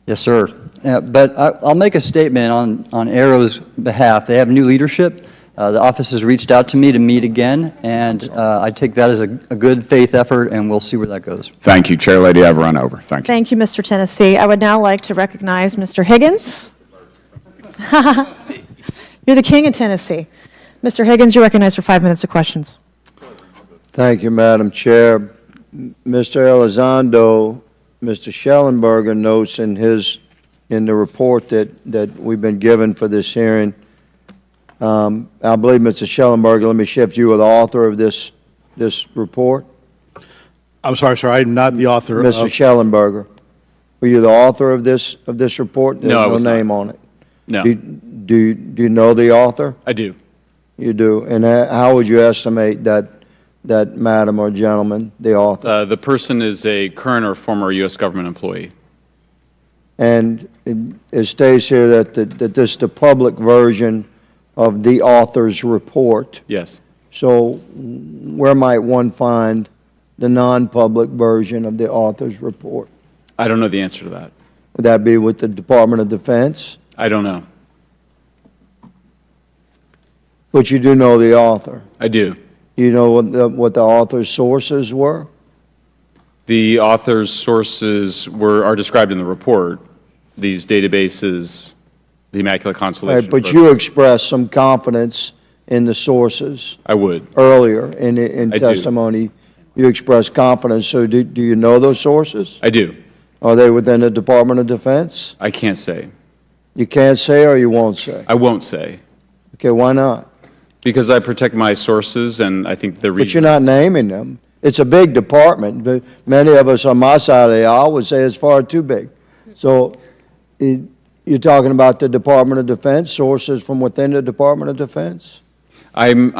Yes, sir. But I'll make a statement on AARO's behalf. They have new leadership. The office has reached out to me to meet again, and I take that as a good faith effort, and we'll see where that goes. Thank you, Chair Lady. I've run over. Thank you. Thank you, Mr. Tennessee. I would now like to recognize Mr. Higgins. You're the king in Tennessee. Mr. Higgins, you're recognized for 5 minutes of questions. Thank you, Madam Chair. Mr. Elizondo, Mr. Shellenberger notes in the report that we've been given for this hearing. I believe, Mr. Shellenberger, let me shift you, the author of this report. I'm sorry, sir, I'm not the author of... Mr. Shellenberger, were you the author of this report? No, I was There's no not. name on it. No. Do you know the author? I do. You do. And how would you estimate that madam or gentleman, the author? The person is a current or former U.S. government employee. And it states here that this is the public version of the author's report. Yes. So where might one find the non-public version of the author's report? I don't know the answer to that. Would that be with the Department of Defense? I don't know. But you do know the author. I do. You know what the author's sources were? The author's sources are described in the report. These databases, the Immaculate Constellation. Right, but you expressed some confidence in the sources. I would. Earlier in I do. testimony, you expressed confidence. So do you know those sources? I do. Are they within the Department of Defense? I can't say. You can't say or you won't say? I won't say. Okay, why not? Because I protect my sources, and I think the But reason... you're not naming them. It's a big department. But many of us on my side of the aisle would say it's far too big. So you're talking about the Department of Defense, sources from within the Department of Defense? I'm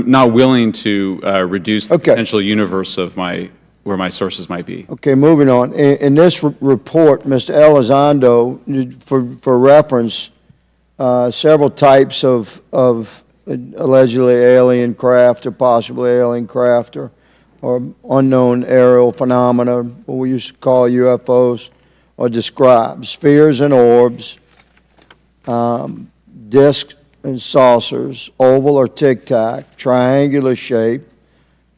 not willing to reduce the Okay. potential universe of where my sources might be. Okay, moving on. In this report, Mr. Elizondo, for reference, several types of allegedly alien craft or possibly alien craft or unknown aerial phenomena, what we used to call UFOs, are described. Spheres and orbs, discs and saucers, oval or tic-tac, triangular shape,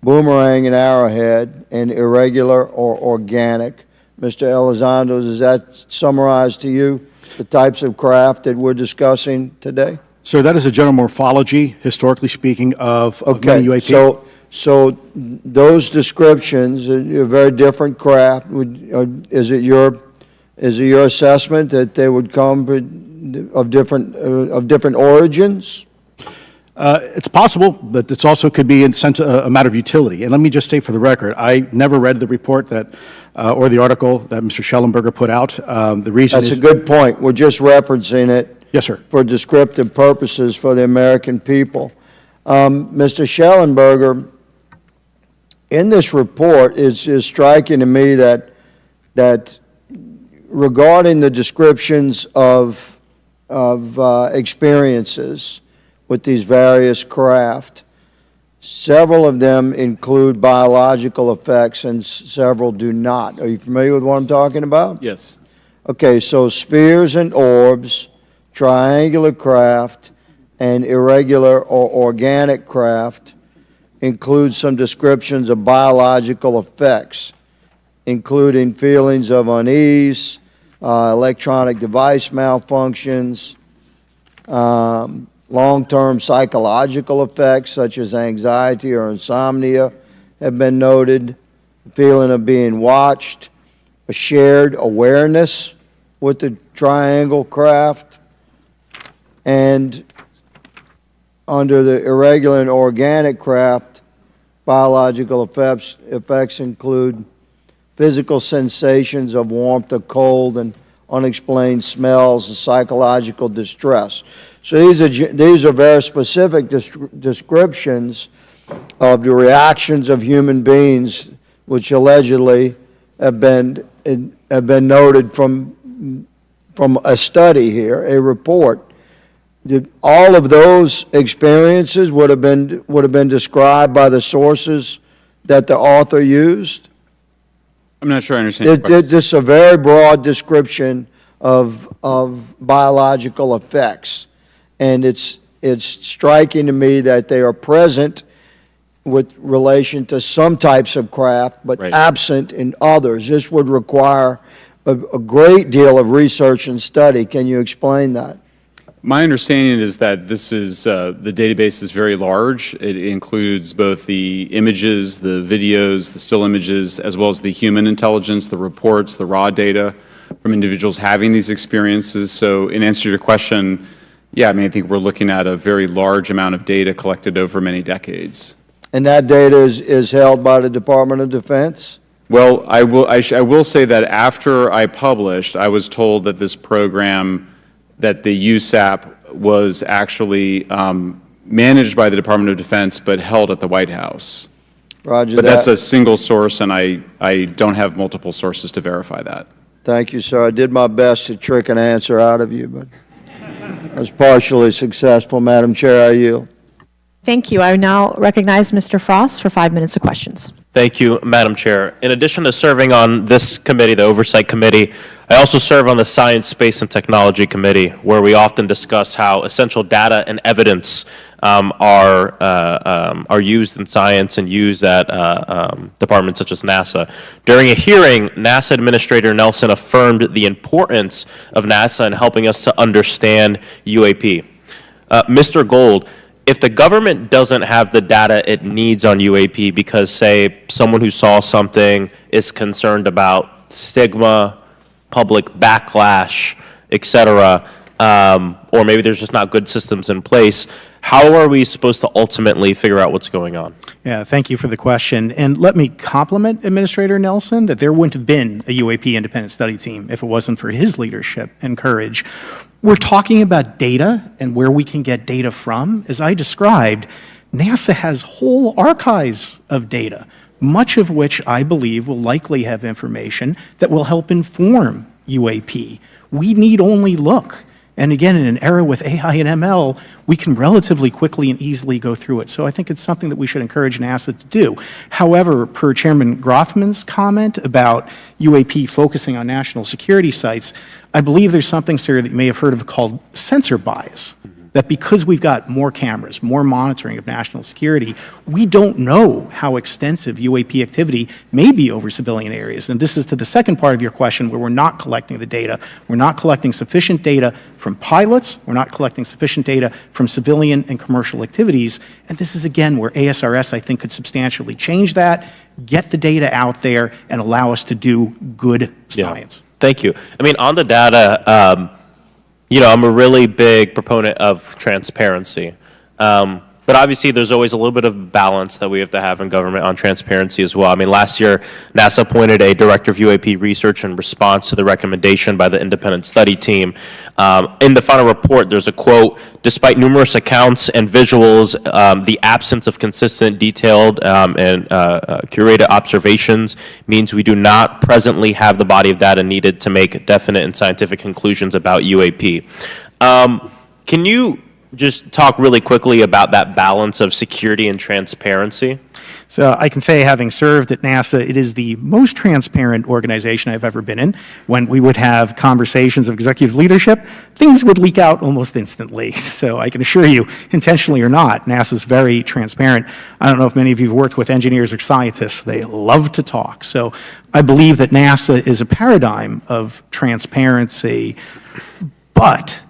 boomerang and arrowhead, and irregular or organic. Mr. Elizondo, does that summarize to you the types of craft that we're discussing today? Sir, that is a general morphology, historically speaking, of many UAPs. So those descriptions are very different craft. Is it your assessment that they would come of different origins? It's possible, but it also could be a matter of utility. And let me just state for the record, I never read the report that, or the article that Mr. Shellenberger put out. The reason That's a good point. We're just referencing it. Yes, sir. For descriptive purposes for the American people. Mr. Shellenberger, in this report, it's striking to me that regarding the descriptions of experiences with these various craft, several of them include biological effects and several do not. Are you familiar with what I'm talking about? Yes. Okay, so spheres and orbs, triangular craft, and irregular or organic craft include some descriptions of biological effects, including feelings of unease, electronic device malfunctions, long-term psychological effects such as anxiety or insomnia have been noted, feeling of being watched, a shared awareness with the triangle craft, and under the irregular and organic craft, biological effects include physical sensations of warmth or cold and unexplained smells and psychological distress. So these are very specific descriptions of the reactions of human beings, which allegedly have been noted from a study here, a report. All of those experiences would have been described by the sources that the author used. I'm not sure I understand your question. This is a very broad description of biological effects, and it's striking to me that they are present with relation to some types of craft, but Right. absent in others. This would require a great deal of research and study. Can you explain that? My understanding is that this is, the database is very large. It includes both the images, the videos, the still images, as well as the human intelligence, the reports, the raw data from individuals having these experiences. So in answer to your question, yeah, I mean, I think we're looking at a very large amount of data collected over many decades. And that data is held by the Department of Defense? Well, I will say that after I published, I was told that this program, that the USAP was actually managed by the Department of Defense but held at the White House. Roger But that. that's a single source, and I don't have multiple sources to verify that. Thank you, sir. I did my best to trick an answer out of you, but I was partially successful. Madam Chair, I yield. Thank you. I now recognize Mr. Frost for 5 minutes of questions. Thank you, Madam Chair. In addition to serving on this committee, the Oversight Committee, I also serve on the Science, Space, and Technology Committee, where we often discuss how essential data and evidence are used in science and used at departments such as NASA. During a hearing, NASA Administrator Nelson affirmed the importance of NASA in helping us to understand UAP. Mr. Gold, if the government doesn't have the data it needs on UAP because, say, someone who saw something is concerned about stigma, public backlash, et cetera, or maybe there's just not good systems in place, how are we supposed to ultimately figure out what's going on? Yeah, thank you for the question. And let me compliment Administrator Nelson that there wouldn't have been a UAP independent study team if it wasn't for his leadership and courage. We're talking about data and where we can get data from. As I described, NASA has whole archives of data, much of which I believe will likely have information that will help inform UAP. We need only look. And again, in an era with AI and ML, we can relatively quickly and easily go through it. So I think it's something that we should encourage NASA to do. However, per Chairman Grothman's comment about UAP focusing on national security sites, I believe there's something, sir, that you may have heard of called sensor bias. That because we've got more cameras, more monitoring of national security, we don't know how extensive UAP activity may be over civilian areas. And this is to the second part of your question where we're not collecting the data. We're not collecting sufficient data from pilots. We're not collecting sufficient data from civilian and commercial activities. And this is, again, where ASRS, I think, could substantially change that, get the data out there, and allow us to do good science. Yeah. Thank you. I mean, on the data, you know, I'm a really big proponent of transparency. But obviously, there's always a little bit of balance that we have to have in government on transparency as well. I mean, last year, NASA appointed a director of UAP research in response to the recommendation by the independent study team. In the final report, there's a quote, "Despite numerous accounts and visuals, the absence of consistent, detailed, and curated observations means we do not presently have the body of data needed to make definite and scientific conclusions about UAP." Can you just talk really quickly about that balance of security and transparency? So I can say, having served at NASA, it is the most transparent organization I've ever been in. When we would have conversations of executive leadership, things would leak out almost instantly. So I can assure you, intentionally or not, NASA's very transparent. I don't know if many of you have worked with engineers or scientists. They love to talk. So I believe that NASA is a paradigm of transparency, but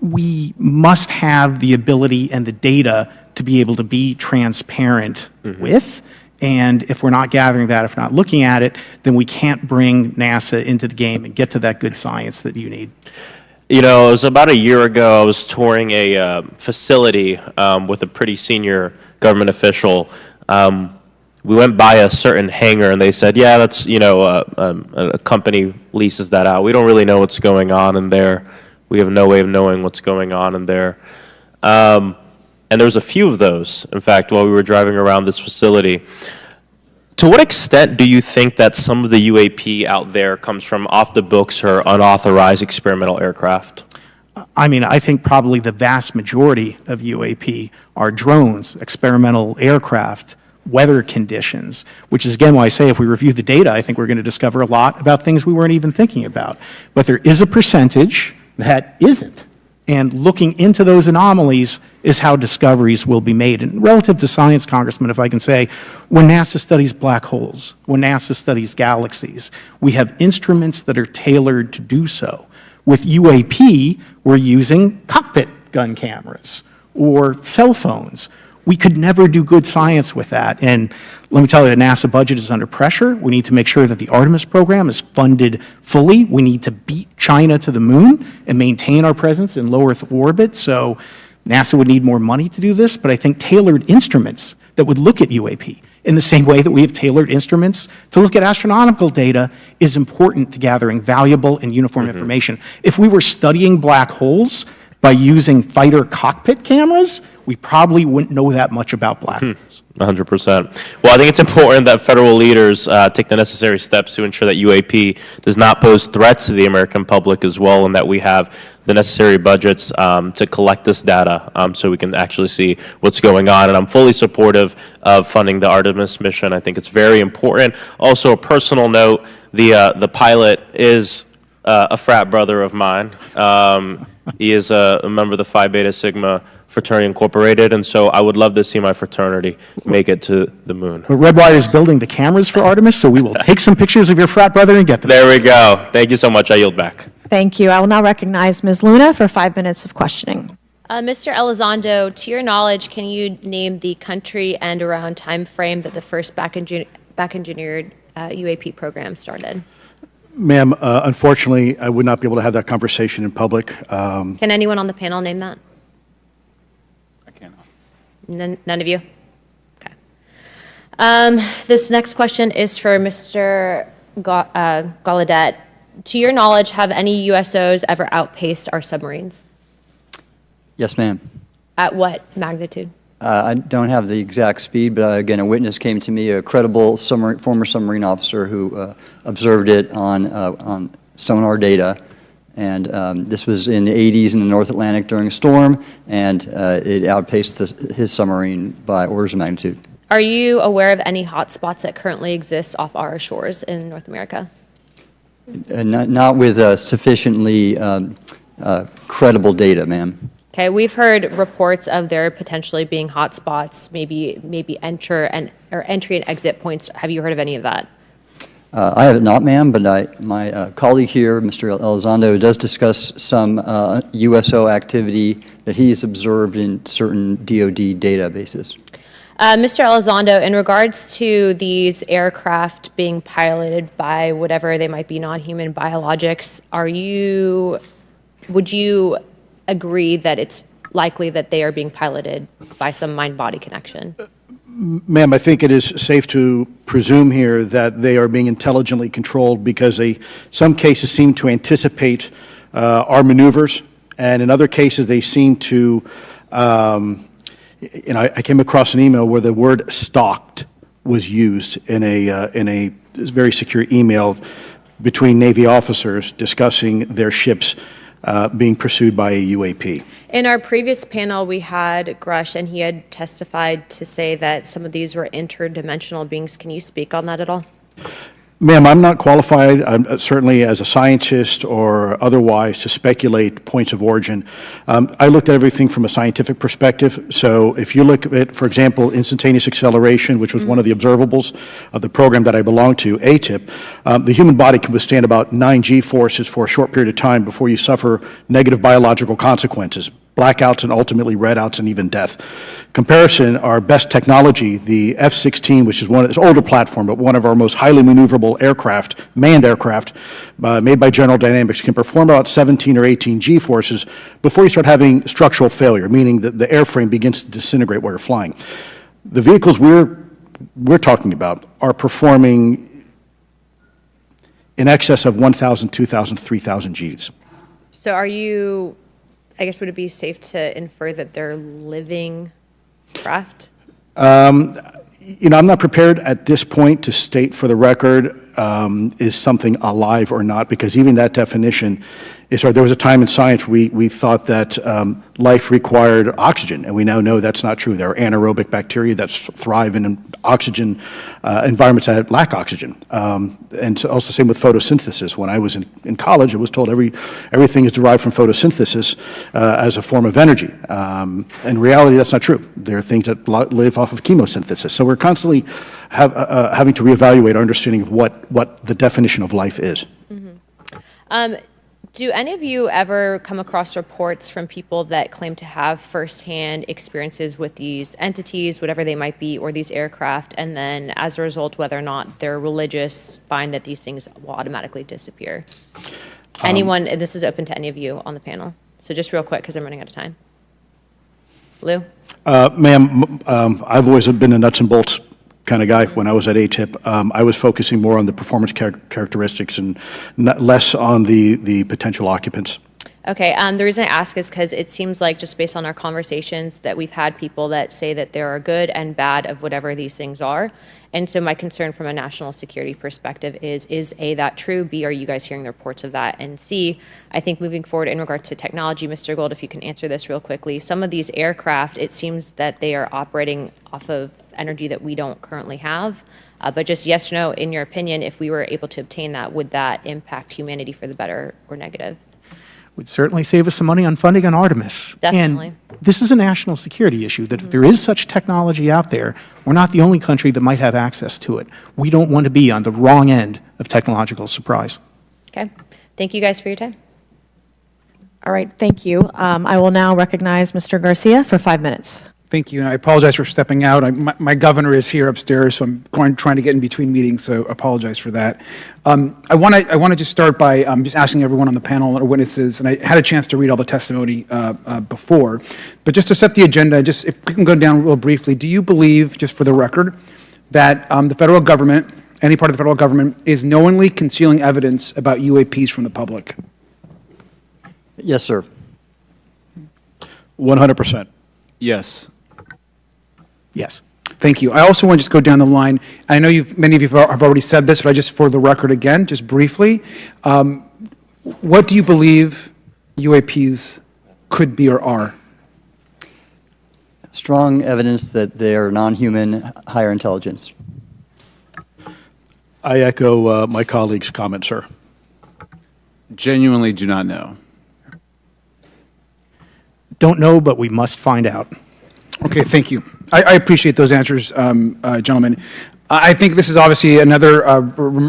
we must have the ability and the data to be able to be transparent with. And if we're not gathering that, if we're not looking at it, then we can't bring NASA into the game and get to that good science that you need. You know, it was about a year ago, I was touring a facility with a pretty senior government official. We went by a certain hangar and they said, yeah, that's, you know, a company leases that out. We don't really know what's going on in there. We have no way of knowing what's going on in there. And there was a few of those, in fact, while we were driving around this facility. To what extent do you think that some of the UAP out there comes from off the books or unauthorized experimental aircraft? I mean, I think probably the vast majority of UAP are drones, experimental aircraft, weather conditions, which is, again, why I say if we review the data, I think we're going to discover a lot about things we weren't even thinking about. But there is a percentage that isn't. And looking into those anomalies is how discoveries will be made. And relative to science, Congressman, if I can say, when NASA studies black holes, when NASA studies galaxies, we have instruments that are tailored to do so. With UAP, we're using cockpit gun cameras or cell phones. We could never do good science with that. And let me tell you, the NASA budget is under pressure. We need to make sure that the Artemis program is funded fully. We need to beat China to the moon and maintain our presence in low Earth orbit. So NASA would need more money to do this, but I think tailored instruments that would look at UAP in the same way that we have tailored instruments to look at astronomical data is important to gathering valuable and uniform information. If we were studying black holes by using fighter cockpit cameras, we probably wouldn't know that much about black holes. 100%. Well, I think it's important that federal leaders take the necessary steps to ensure that UAP does not pose threats to the American public as well, and that we have the necessary budgets to collect this data so we can actually see what's going on. And I'm fully supportive of funding the Artemis mission. I think it's very important. Also, a personal note, the pilot is a frat brother of mine. He is a member of the Phi Beta Sigma Fraternity Incorporated, and so I would love to see my fraternity make it to the moon. But Redwire is building the cameras for Artemis, so we will take some pictures of your frat brother and get them. There we go. Thank you so much. I yield back. Thank you. I will now recognize Ms. Luna for 5 minutes of questioning. Mr. Elizondo, to your knowledge, can you name the country and around time frame that the first back-engineered UAP program started? Ma'am, unfortunately, I would not be able to have that conversation in public. Can anyone on the panel name that? I cannot. None of you? Okay. This next question is for Mr. Gallaudet. To your knowledge, have any USOs ever outpaced our submarines? Yes, ma'am. At what magnitude? I don't have the exact speed, but again, a witness came to me, a credible former submarine officer who observed it on sonar data. And this was in the 80s in the North Atlantic during a storm, and it outpaced his submarine by orders of magnitude. Are you aware of any hotspots that currently exist off our shores in North America? Not with sufficiently credible data, ma'am. Okay, we've heard reports of there potentially being hotspots, maybe entry and exit points. Have you heard of any of that? I have not, ma'am, but my colleague here, Mr. Elizondo, does discuss some USO activity that he's observed in certain DoD databases. Mr. Elizondo, in regards to these aircraft being piloted by whatever they might be, non-human biologics, would you agree that it's likely that they are being piloted by some mind-body connection? Ma'am, I think it is safe to presume here that they are being intelligently controlled because some cases seem to anticipate our maneuvers, and in other cases they seem to, I came across an email where the word stalked was used in a very secure email between Navy officers discussing their ships being pursued by a UAP. In our previous panel, we had Grush, and he had testified to say that some of these were interdimensional beings. Can you speak on that at all? Ma'am, I'm not qualified, certainly as a scientist or otherwise, to speculate points of origin. I looked at everything from a scientific perspective. So if you look at, for example, instantaneous acceleration, which was one of the observables of the program that I belong to, ATIP, the human body can withstand about 9 G-forces for a short period of time before you suffer negative biological consequences, blackouts and ultimately redouts and even death. Comparison, our best technology, the F-16, which is it's an older platform, but one of our most highly maneuverable aircraft, manned aircraft, made by General Dynamics, can perform about 17 or 18 G-forces before you start having structural failure, meaning that the airframe begins to disintegrate while you're flying. The vehicles we're talking about are performing in excess of 1,000, 2,000, 3,000 Gs. So I guess would it be safe to infer that they're living craft? I'm not prepared at this point to state for the record is something alive or not, because even that definition is hard. There was a time in science we thought that life required oxygen, and we now know that's not true. There are anaerobic bacteria that thrive in oxygen environments that lack oxygen. And so also same with photosynthesis. When I was in college, I was told everything is derived from photosynthesis as a form of energy. In reality, that's not true. There are things that live off of chemosynthesis. So we're constantly having to reevaluate our understanding of what the definition of life is. Do any of you ever come across reports from people that claim to have firsthand experiences with these entities, whatever they might be, or these aircraft, and then as a result, whether or not they're religious, find that these things will automatically disappear? Anyone, and this is open to any of you on the panel. So just real quick, because I'm running out of time. Lou? Ma'am, I've always been a nuts and bolts kind of guy. When I was at ATIP, I was focusing more on the performance characteristics and less on the potential occupants. Okay, the reason I ask is because it seems like, just based on our conversations, that we've had people that say that there are good and bad of whatever these things are. And so my concern from a national security perspective is A, that true? B, are you guys hearing the reports of that? And C, I think moving forward in regard to technology, Mr. Gold, if you can answer this real quickly, some of these aircraft, it seems that they are operating off of energy that we don't currently have. But just yes or no, in your opinion, if we were able to obtain that, would that impact humanity for the better or negative? Would certainly save us some money on funding on Artemis. Definitely. And this is a national security issue, that if there is such technology out there, we're not the only country that might have access to it. We don't want to be on the wrong end of technological surprise. Okay. Thank you guys for your time. All right, thank you. I will now recognize Mr. Garcia for 5 minutes. Thank you, and I apologize for stepping out. My governor is here upstairs, so I'm trying to get in between meetings, so apologize for that. I want to just start by just asking everyone on the panel or witnesses, and I had a chance to read all the testimony before, but just to set the agenda, just if we can go down real briefly, do you believe, just for the record, that the federal government, any part of the federal government, is knowingly concealing evidence about UAPs from the public? Yes, sir. 100%. Yes. Yes. Thank you. I also want to just go down the line. I know many of you have already said this, but I just, for the record again, just briefly, what do you believe UAPs could be or are? Strong evidence that they are non-human, higher intelligence. I echo my colleague's comment, sir. Genuinely do not know. Don't know, but we must find out. Okay, thank you. I appreciate those answers, gentlemen. I think this is obviously another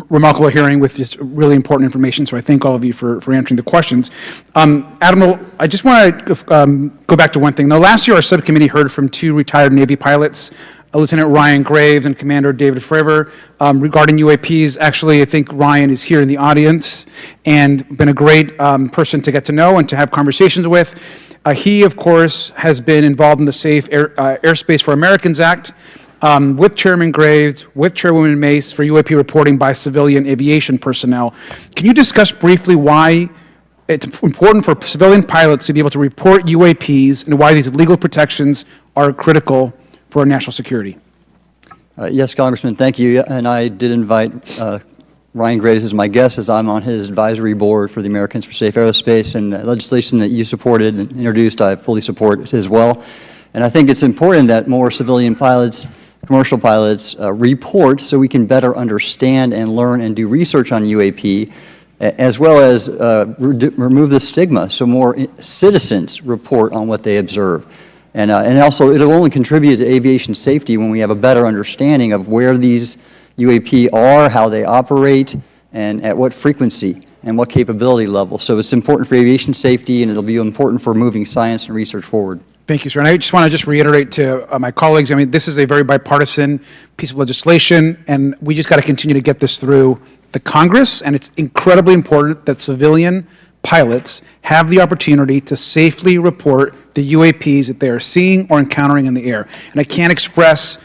remarkable hearing with just really important information, so I thank all of you for answering the questions. Admiral, I just want to go back to one thing. Now, last year, our subcommittee heard from 2 retired Navy pilots, Lieutenant Ryan Graves and Commander David Fravor, regarding UAPs. Actually, I think Ryan is here in the audience and been a great person to get to know and to have conversations with. He, of course, has been involved in the Safe Airspace for Americans Act with Chairman Graves, with Chairwoman Mace for UAP reporting by civilian aviation personnel. Can you discuss briefly why it's important for civilian pilots to be able to report UAPs and why these legal protections are critical for our national security? Yes, Congressman, thank you. And I did invite Ryan Graves as my guest, as I'm on his advisory board for the Americans for Safe Aerospace, and the legislation that you supported and introduced, I fully support as well. And I think it's important that more civilian pilots, commercial pilots, report so we can better understand and learn and do research on UAP, as well as remove the stigma so more citizens report on what they observe. And also, it'll only contribute to aviation safety when we have a better understanding of where these UAP are, how they operate, and at what frequency and what capability level. So it's important for aviation safety, and it'll be important for moving science and research forward. Thank you, sir. And I just want to reiterate to my colleagues, I mean, this is a very bipartisan piece of legislation, and we just got to continue to get this through the Congress, and it's incredibly important that civilian pilots have the opportunity to safely report the UAPs that they are seeing or encountering in the air. And I can't express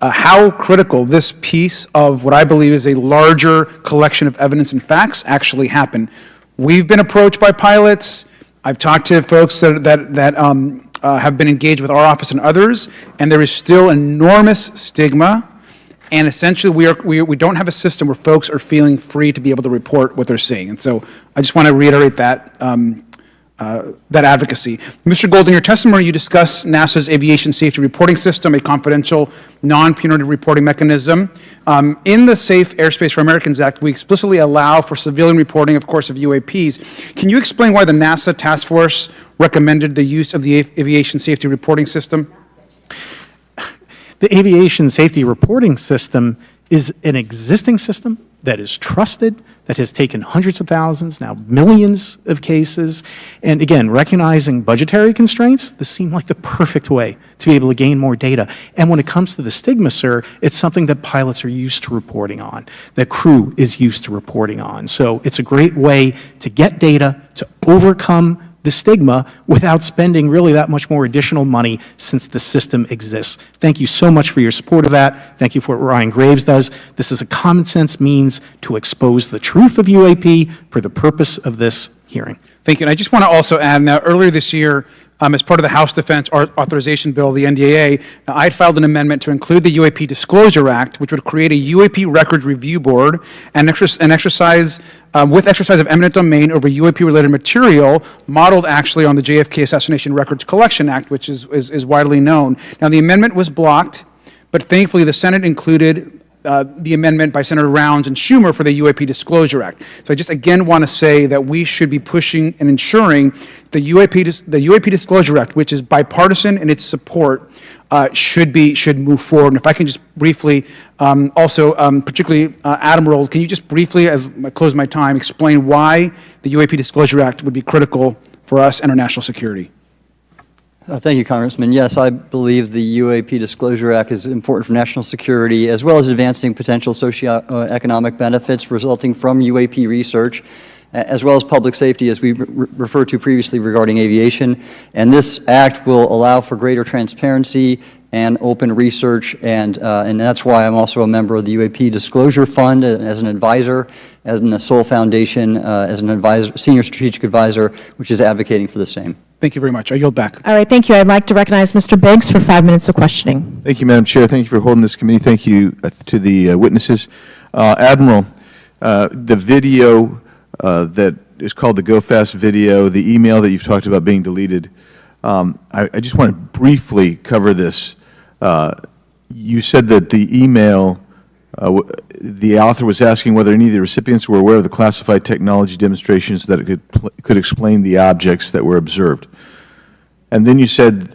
how critical this piece of what I believe is a larger collection of evidence and facts actually happen. We've been approached by pilots. I've talked to folks that have been engaged with our office and others, and there is still enormous stigma. And essentially, we don't have a system where folks are feeling free to be able to report what they're seeing. And so I just want to reiterate that advocacy. Mr. Gold, in your testimony, you discuss NASA's aviation safety reporting system, a confidential, non-punitive reporting mechanism. In the Safe Airspace for Americans Act, we explicitly allow for civilian reporting, of course, of UAPs. Can you explain why the NASA task force recommended the use of the aviation safety reporting system? The aviation safety reporting system is an existing system that is trusted, that has taken hundreds of thousands, now millions of cases. And again, recognizing budgetary constraints, this seemed like the perfect way to be able to gain more data. And when it comes to the stigma, sir, it's something that pilots are used to reporting on, that crew is used to reporting on. So it's a great way to get data, to overcome the stigma without spending really that much more additional money since the system exists. Thank you so much for your support of that. Thank you for what Ryan Graves does. This is a common sense means to expose the truth of UAP for the purpose of this hearing. Thank you. And I just want to also add, now, earlier this year, as part of the House Defense Authorization Bill, the NDAA, I had filed an amendment to include the UAP Disclosure Act, which would create a UAP Records Review Board and exercise of eminent domain over UAP-related material, modeled actually on the JFK Assassination Records Collection Act, which is widely known. Now, the amendment was blocked, but thankfully the Senate included the amendment by Senator Rounds and Schumer for the UAP Disclosure Act. So I just again want to say that we should be pushing and ensuring the UAP Disclosure Act, which is bipartisan in its support, should move forward. And if I can just briefly, particularly Admiral, can you just briefly, as I close my time, explain why the UAP Disclosure Act would be critical for us and our national security? Thank you, Congressman. Yes, I believe the UAP Disclosure Act is important for national security, as well as advancing potential socioeconomic benefits resulting from UAP research, as well as public safety, as we referred to previously regarding aviation. And this act will allow for greater transparency and open research, and that's why I'm also a member of the UAP Disclosure Fund as an advisor, as in the Sol Foundation as an advisor, senior strategic advisor, which is advocating for the same. Thank you very much. I yield back. All right, thank you. I'd like to recognize Mr. Biggs for 5 minutes of questioning. Thank you, Madam Chair. Thank you for holding this committee. Thank you to the witnesses. Admiral, the video that is called the Go Fast video, the email that you've talked about being deleted, I just want to briefly cover this. You said that the email, the author was asking whether any of the recipients were aware of the classified technology demonstrations that it could explain the objects that were observed. And then you said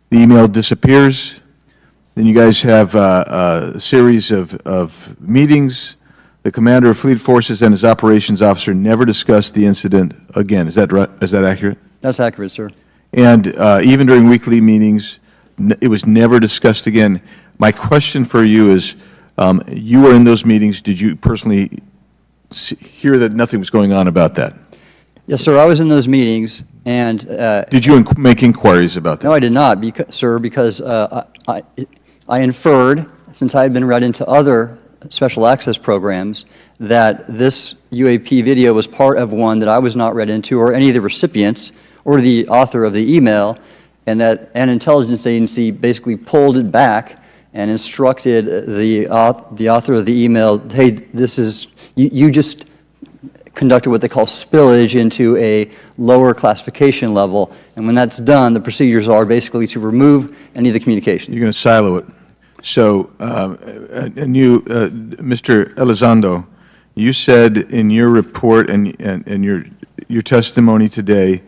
the email disappears. Then you guys have a series of meetings. The commander of fleet forces and his operations officer never discussed the incident again. Is that right? Is that accurate? That's accurate, sir. And even during weekly meetings, it was never discussed again. My question for you is, you were in those meetings. Did you personally hear that nothing was going on about that? Yes, sir. I was in those meetings, and did you make inquiries about that? No, I did not, sir, because I inferred, since I had been read into other special access programs, that this UAP video was part of one that I was not read into, or any of the recipients, or the author of the email, and that an intelligence agency basically pulled it back and instructed the author of the email, hey, this is, you just conducted what they call spillage into a lower classification level, and when that's done, the procedures are basically to remove any of the communication. You're going to silo it. So, and you, Mr. Elizondo, you said in your report and your testimony today,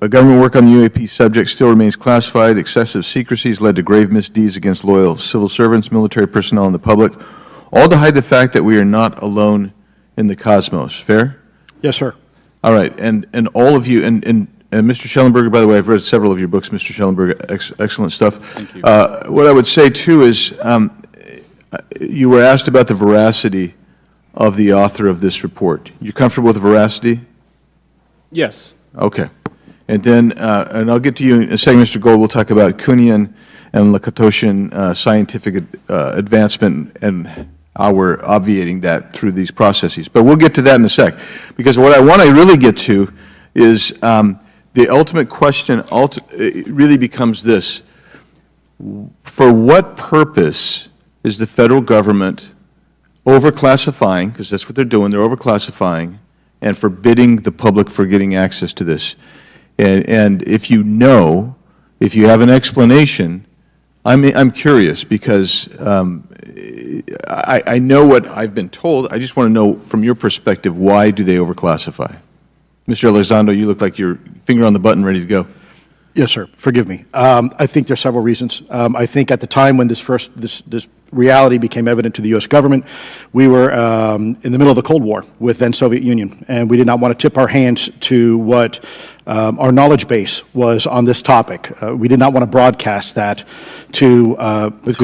a government work on the UAP subject still remains classified. Excessive secrecies led to grave misdeeds against loyal civil servants, military personnel, and the public, all to hide the fact that we are not alone in the cosmos. Fair? Yes, sir. All right. And all of you, and Mr. Shellenberger, by the way, I've read several of your books, Mr. Shellenberger, excellent stuff. Thank you. What I would say, too, is you were asked about the veracity of the author of this report. You're comfortable with the veracity? Yes. Okay. And then, and I'll get to you in a second, Mr. Gold. We'll talk about Kuhnian and Lakatoshian scientific advancement and how we're obviating that through these processes. But we'll get to that in a sec. Because what I want to really get to is the ultimate question really becomes this. For what purpose is the federal government overclassifying, because that's what they're doing, they're overclassifying, and forbidding the public for getting access to this? And if you know, if you have an explanation, I'm curious, because I know what I've been told. I just want to know from your perspective, why do they overclassify? Mr. Elizondo, you look like your finger on the button ready to go. Yes, sir. Forgive me. I think there are several reasons. I think at the time when this reality became evident to the U.S. government. We were in the middle of the Cold War with then Soviet Union, and we did not want to tip our hands to what our knowledge base was on this topic. We did not want to broadcast that to The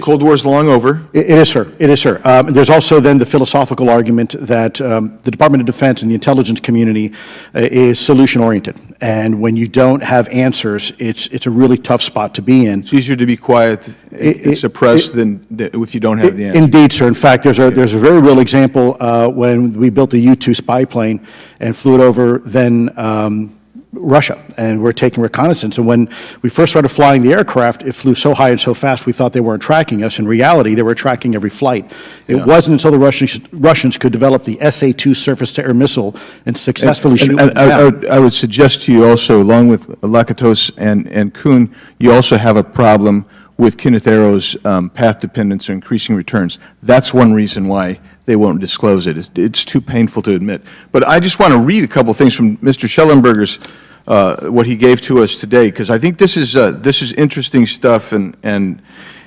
Cold War's long over. It is, sir. It is, sir. There's also then the philosophical argument that the Department of Defense and the intelligence community is solution-oriented. And when you don't have answers, it's a really tough spot to be in. It's easier to be quiet and suppressed than if you don't have the answer. Indeed, sir. In fact, there's a very real example when we built the U-2 spy plane and flew it over then Russia, and we're taking reconnaissance. And when we first started flying the aircraft, it flew so high and so fast we thought they weren't tracking us. In reality, they were tracking every flight. It wasn't until the Russians could develop the SA-2 surface-to-air missile and successfully shoot them down. I would suggest to you also, along with Lakatos and Kuhn, you also have a problem with Kenneth Arrow's path dependence or increasing returns. That's one reason why they won't disclose it. It's too painful to admit. But I just want to read a couple things from Mr. Shellenberger's, what he gave to us today, because I think this is interesting stuff, and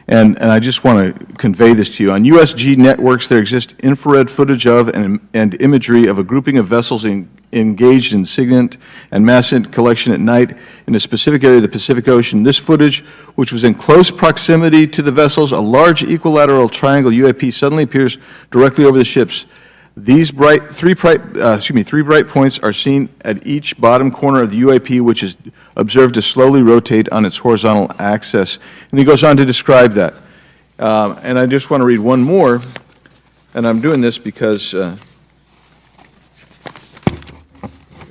I just want to convey this to you. On USG networks, there exists infrared footage of and imagery of a grouping of vessels engaged in SIGINT and mass collection at night in a specific area of the Pacific Ocean. This footage, which was in close proximity to the vessels, a large equilateral triangle UAP suddenly appears directly over the ships. These three bright points are seen at each bottom corner of the UAP, which is observed to slowly rotate on its horizontal axis. And he goes on to describe that. And I just want to read one more, and I'm doing this because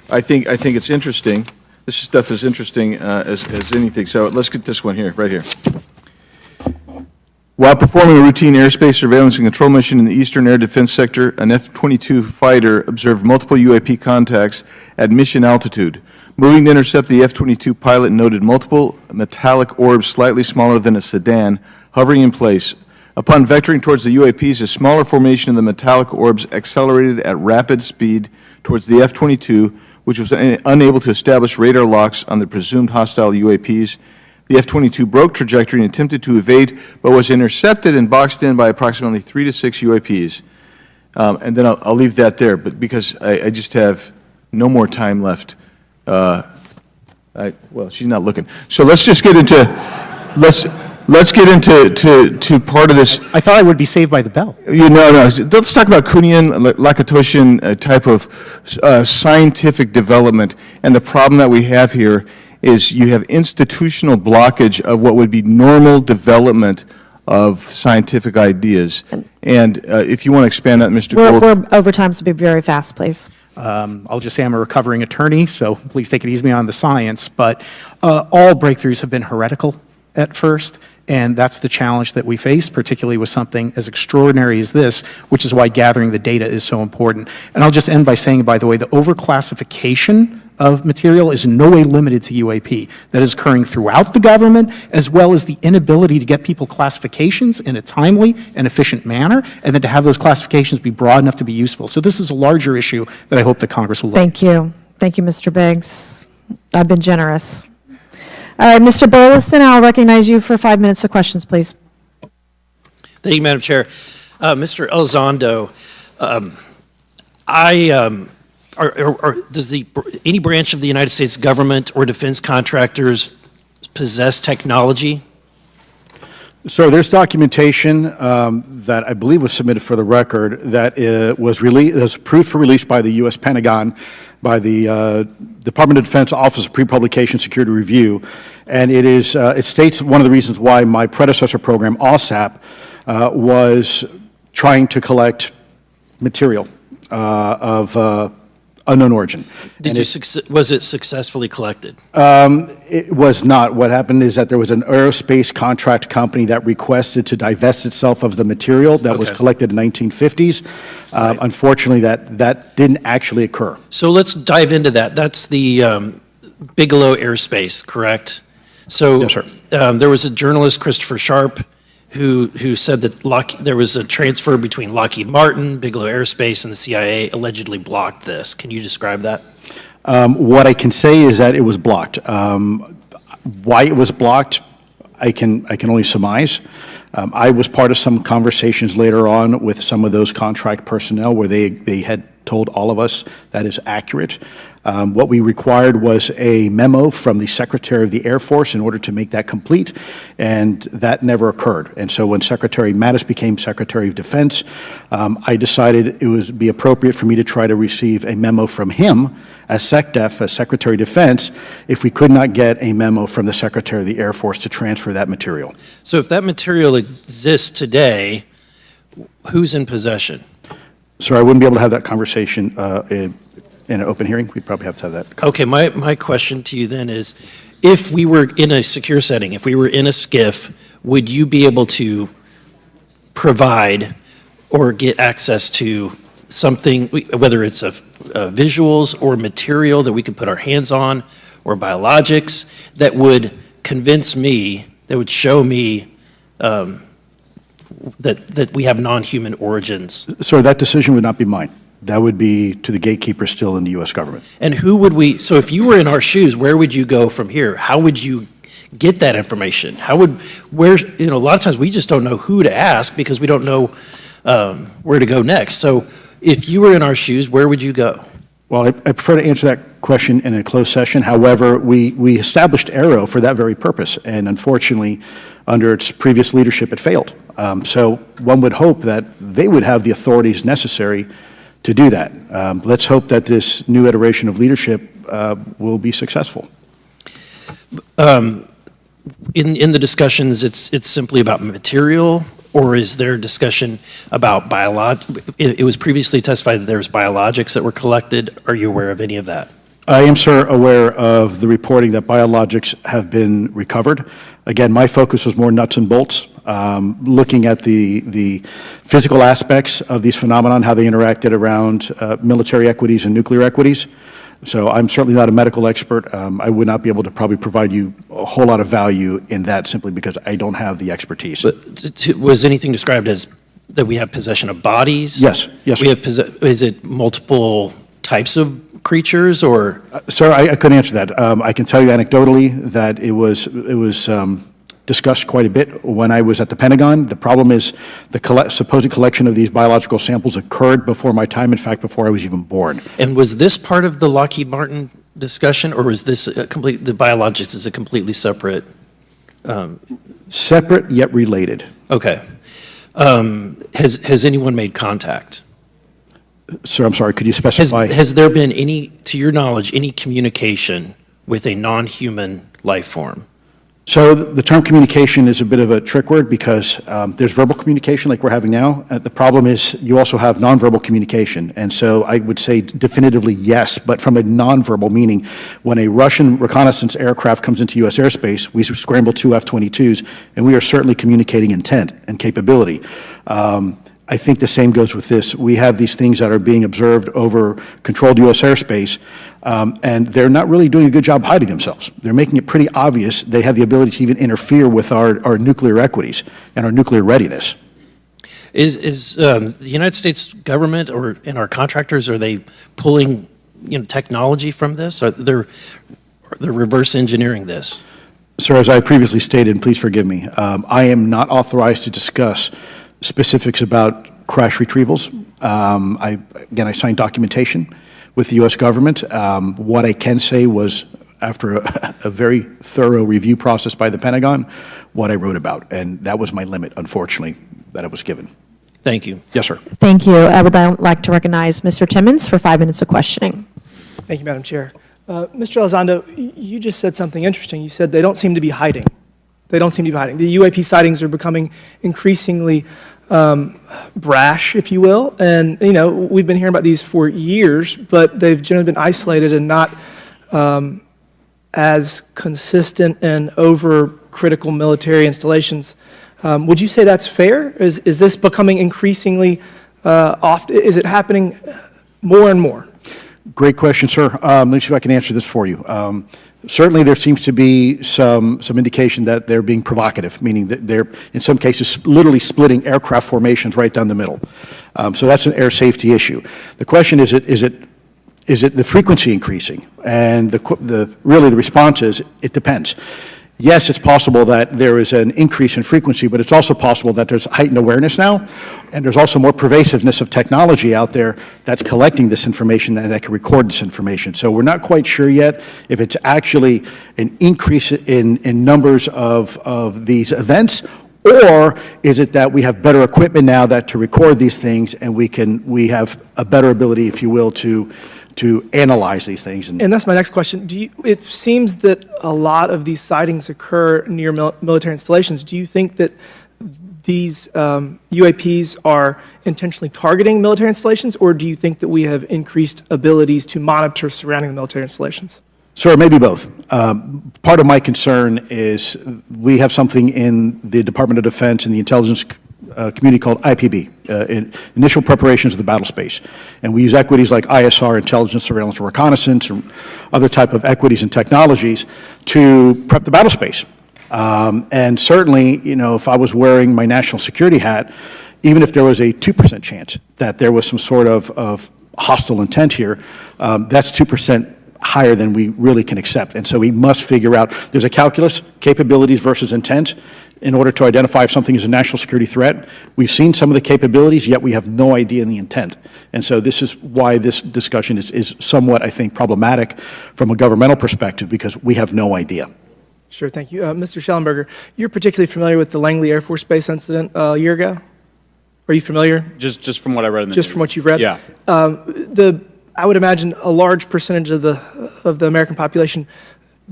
I think it's interesting. This stuff is interesting as anything. So let's get this one here, right here. While performing a routine airspace surveillance and control mission in the Eastern Air Defense Sector, an F-22 fighter observed multiple UAP contacts at mission altitude. Moving to intercept, the F-22 pilot noted multiple metallic orbs slightly smaller than a sedan hovering in place. Upon vectoring towards the UAPs, a smaller formation of the metallic orbs accelerated at rapid speed towards the F-22, which was unable to establish radar locks on the presumed hostile UAPs. The F-22 broke trajectory and attempted to evade, but was intercepted and boxed in by approximately 3 to 6 UAPs. And then I'll leave that there, but because I just have no more time left. Well, she's not looking. So let's just get into, let's get into part of this. I thought I would be saved by the bell. No. Let's talk about Kuhnian, Lakatoshian type of scientific development, and the problem that we have here is you have institutional blockage of what would be normal development of scientific ideas. And if you want to expand on that, Mr. Gold. We're over time, so be very fast, please. I'll just say I'm a recovering attorney, so please take it easy on the science. But all breakthroughs have been heretical at first, and that's the challenge that we face, particularly with something as extraordinary as this, which is why gathering the data is so important. And I'll just end by saying, by the way, the overclassification of material is in no way limited to UAP. That is occurring throughout the government, as well as the inability to get people classifications in a timely and efficient manner, and then to have those classifications be broad enough to be useful. So this is a larger issue that I hope that Congress will look at. Thank you. Thank you, Mr. Biggs. I've been generous. All right, Mr. Burleson, I'll recognize you for 5 minutes of questions, please. Thank you, Madam Chair. Mr. Elizondo, does any branch of the United States government or defense contractors possess technology? So there's documentation that I believe was submitted for the record that was approved for release by the U.S. Pentagon, by the Department of Defense Office of Pre-Publication Security Review, and it states one of the reasons why my predecessor program, OSAP, was trying to collect material of unknown origin. Was it successfully collected? It was not. What happened is that there was an aerospace contract company that requested to divest itself of the material that was collected in the 1950s. Right. Unfortunately, that didn't actually occur. So let's dive into that. That's the Bigelow Aerospace, correct? So yes, sir. There was a journalist, Christopher Sharp, who said that there was a transfer between Lockheed Martin, Bigelow Aerospace, and the CIA allegedly blocked this. Can you describe that? What I can say is that it was blocked. Why it was blocked, I can only surmise. I was part of some conversations later on with some of those contract personnel where they had told all of us that is accurate. What we required was a memo from the Secretary of the Air Force in order to make that complete, and that never occurred. And so when Secretary Mattis became Secretary of Defense, I decided it would be appropriate for me to try to receive a memo from him as SecDef, as Secretary of Defense, if we could not get a memo from the Secretary of the Air Force to transfer that material. So if that material exists today, who's in possession? Sir, I wouldn't be able to have that conversation in an open hearing. We'd probably have to have that. Okay, my question to you then is, if we were in a secure setting, if we were in a SCIF, would you be able to provide or get access to something, whether it's visuals or material that we could put our hands on, or biologics, that would convince me, that would show me that we have non-human origins? Sir, that decision would not be mine. That would be to the gatekeeper still in the U.S. government. And who would we, so if you were in our shoes, where would you go from here? How would you get that information? A lot of times we just don't know who to ask because we don't know where to go next. So if you were in our shoes, where would you go? Well, I prefer to answer that question in a closed session. However, we established AARO for that very purpose, and unfortunately, under its previous leadership, it failed. So one would hope that they would have the authorities necessary to do that. Let's hope that this new iteration of leadership will be successful. In the discussions, it's simply about material, or is there discussion about it was previously testified that there was biologics that were collected. Are you aware of any of that? I am, sir, aware of the reporting that biologics have been recovered. Again, my focus was more nuts and bolts, looking at the physical aspects of these phenomena, how they interacted around military equities and nuclear equities. So I'm certainly not a medical expert. I would not be able to probably provide you a whole lot of value in that simply because I don't have the expertise. But was anything described as that we have possession of bodies? Yes, yes. Is it multiple types of creatures, or? Sir, I couldn't answer that. I can tell you anecdotally that it was discussed quite a bit when I was at the Pentagon. The problem is the supposed collection of these biological samples occurred before my time, in fact, before I was even born. And was this part of the Lockheed Martin discussion, or was this the biologics is a completely separate? Separate yet related. Okay. Has anyone made contact? Sir, I'm sorry, could you specify? Has there been any, to your knowledge, any communication with a non-human life form? So the term communication is a bit of a trick word because there's verbal communication like we're having now. The problem is you also have nonverbal communication. And so I would say definitively yes, but from a nonverbal meaning, when a Russian reconnaissance aircraft comes into U.S. airspace, we scramble 2 F-22s, and we are certainly communicating intent and capability. I think the same goes with this. We have these things that are being observed over controlled U.S. airspace, and they're not really doing a good job hiding themselves. They're making it pretty obvious they have the ability to even interfere with our nuclear equities and our nuclear readiness. Is the United States government and our contractors, are they pulling technology from this? Are they're reverse engineering this? Sir, as I previously stated, and please forgive me, I am not authorized to discuss specifics about crash retrievals. I signed documentation with the U.S. government. What I can say was, after a very thorough review process by the Pentagon, what I wrote about, and that was my limit, unfortunately, that I was given. Thank you. Yes, sir. Thank you. I would now like to recognize Mr. Timmons for 5 minutes of questioning. Thank you, Madam Chair. Mr. Elizondo, you just said something interesting. You said they don't seem to be hiding. They don't seem to be hiding. The UAP sightings are becoming increasingly brash, if you will. And, we've been hearing about these for years, but they've generally been isolated and not as consistent and over-critical military installations. Would you say that's fair? Is this becoming increasingly often? Is it happening more and more? Great question, sir. Let me see if I can answer this for you. Certainly, there seems to be some indication that they're being provocative, meaning that they're, in some cases, literally splitting aircraft formations right down the middle. So that's an air safety issue. The question is it the frequency increasing? And really the response is it depends. Yes, it's possible that there is an increase in frequency, but it's also possible that there's heightened awareness now, and there's also more pervasiveness of technology out there that's collecting this information and that can record this information. So we're not quite sure yet if it's actually an increase in numbers of these events, or is it that we have better equipment now that to record these things, and we have a better ability, if you will, to analyze these things. And that's my next question. It seems that a lot of these sightings occur near military installations. Do you think that these UAPs are intentionally targeting military installations, or do you think that we have increased abilities to monitor surrounding the military installations? Sir, maybe both. Part of my concern is we have something in the Department of Defense and the intelligence community called IPB, Initial Preparations of the Battle Space. And we use equities like ISR, intelligence, surveillance, and reconnaissance, or other type of equities and technologies to prep the battle space. And certainly, you know, if I was wearing my national security hat, even if there was a 2% chance that there was some sort of hostile intent here, that's 2% higher than we really can accept. And so we must figure out, there's a calculus, capabilities versus intent, in order to identify if something is a national security threat. We've seen some of the capabilities, yet we have no idea in the intent. And so this is why this discussion is somewhat, I think, problematic from a governmental perspective, because we have no idea. Sure, thank you. Mr. Shellenberger, you're particularly familiar with the Langley Air Force Base incident a year ago? Are you familiar? Just from what I read in the Just news. from what you've read? Yeah. I would imagine a large percentage of the American population